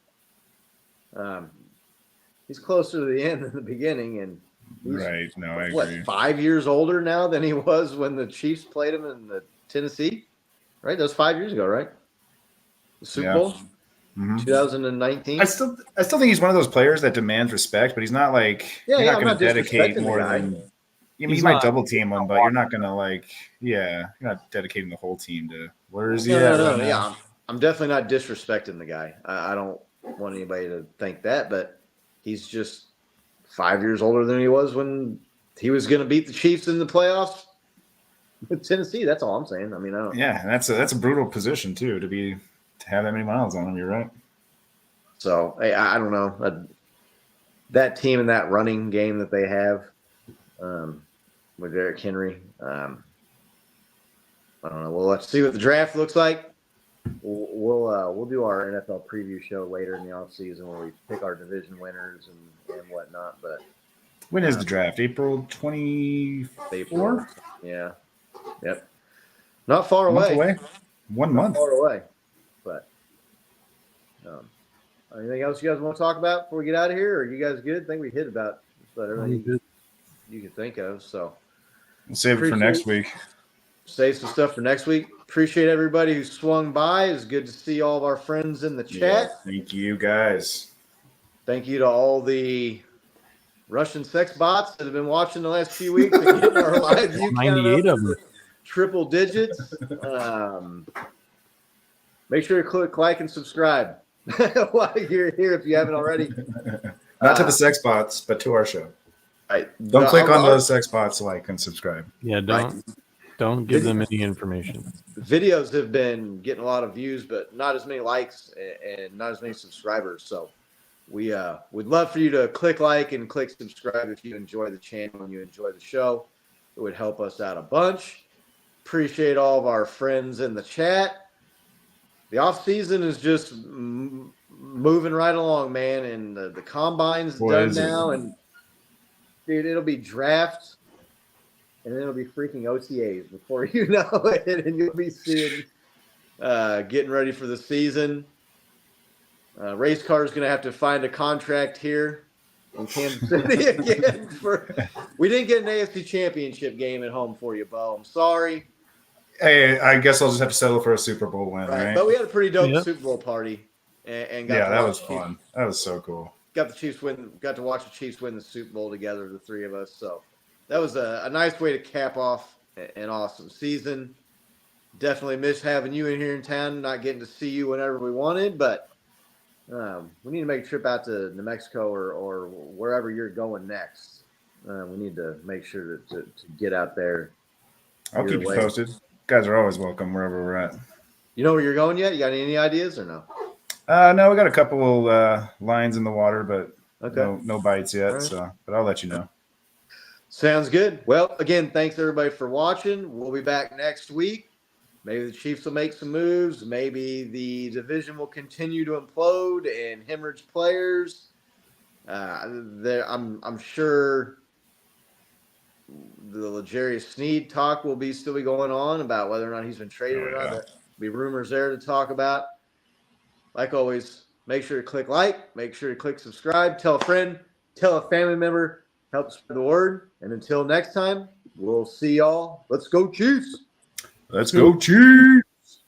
he's closer to the end than the beginning, and he's, Right. No, I what, agree. 5 years older now than he was when the Chiefs played him in the Tennessee? Right? That was 5 years ago, right? The Super Yeah. Bowl, Mhm. 2019. I still think he's one of those players that demands respect, but he's not like Yeah, you're yeah, not I'm going not to dedicate disrespecting the more guy. than. I mean, He's you might not- double team him, but you're not going to you're not dedicating the whole team to where is he No, at no, right no. now? Yeah, I'm definitely not disrespecting the guy. I don't want anybody to think that, but he's just 5 years older than he was when he was going to beat the Chiefs in the playoffs with Tennessee. That's all I'm saying. I mean, I don't. Yeah, and that's a brutal position too to have that many miles on them. You're right. So I don't know that team and that running game that they have with Derrick Henry. I don't know. Well, let's see what the draft looks like. We'll do our NFL preview show later in the offseason where we pick our division winners and whatnot. But When is the draft? April 24th? Yeah. Yep. Not far Month away. away? 1 month. Far away. But anything else you guys want to talk about before we get out of here? Or are you guys good? I think we hit about everything you can think of. So We'll save it for next week. Save some stuff for next week. Appreciate everybody who swung by. It's good to see all of our friends in the chat. Yeah, thank you, guys. Thank you to all the Russian sex bots that have been watching the last few weeks and getting our live view 98 count of them. triple digits. Make sure to click like and subscribe while you're here if you haven't already. Not to the sex bots, but to our show. Don't click on those sex bots to like and subscribe. Yeah, don't give them any information. Videos have been getting a lot of views, but not as many likes and not as many subscribers. So we would love for you to click like and click subscribe if you enjoy the channel and you enjoy the show. It would help us out a bunch. Appreciate all of our friends in the chat. The off season is just moving right along, man, and the combine's done now, and dude, it'll be draft. And then it'll be freaking OTAs before you know it, and you'll be seeing getting ready for the season. Race car is going to have to find a contract here in Kansas City again. We didn't get an AFC Championship game at home for you, Bo. I'm sorry. Hey, I guess I'll just have to settle for a Super Bowl win, right? But we had a pretty dope Super Bowl party, and that was fun. That was so cool. Got to watch the Chiefs win the Super Bowl together, the three of us. So. That was a nice way to cap off an awesome season. Definitely miss having you in here in town, not getting to see you whenever we wanted, but we need to make a trip out to New Mexico or wherever you're going next. We need to make sure to get out there. I'll keep you posted. Guys are always welcome wherever we're at. You know where you're going yet? You got any ideas or no? No, we got a couple lines in the water, but no bites yet. Right. So, but I'll let you know. Sounds good. Well, again, thanks everybody for watching. We'll be back next week. Maybe the Chiefs will make some moves. Maybe the division will continue to implode and hemorrhage players. I'm sure the L'Jarius Sneed talk will still be going on about whether or not he's been traded or not. There'll be rumors there to talk about. Like always, make sure to click like, make sure to click subscribe, tell a friend, tell a family member. Help spread the word. And until next time, we'll see y'all. Let's go Chiefs. Let's go Chiefs.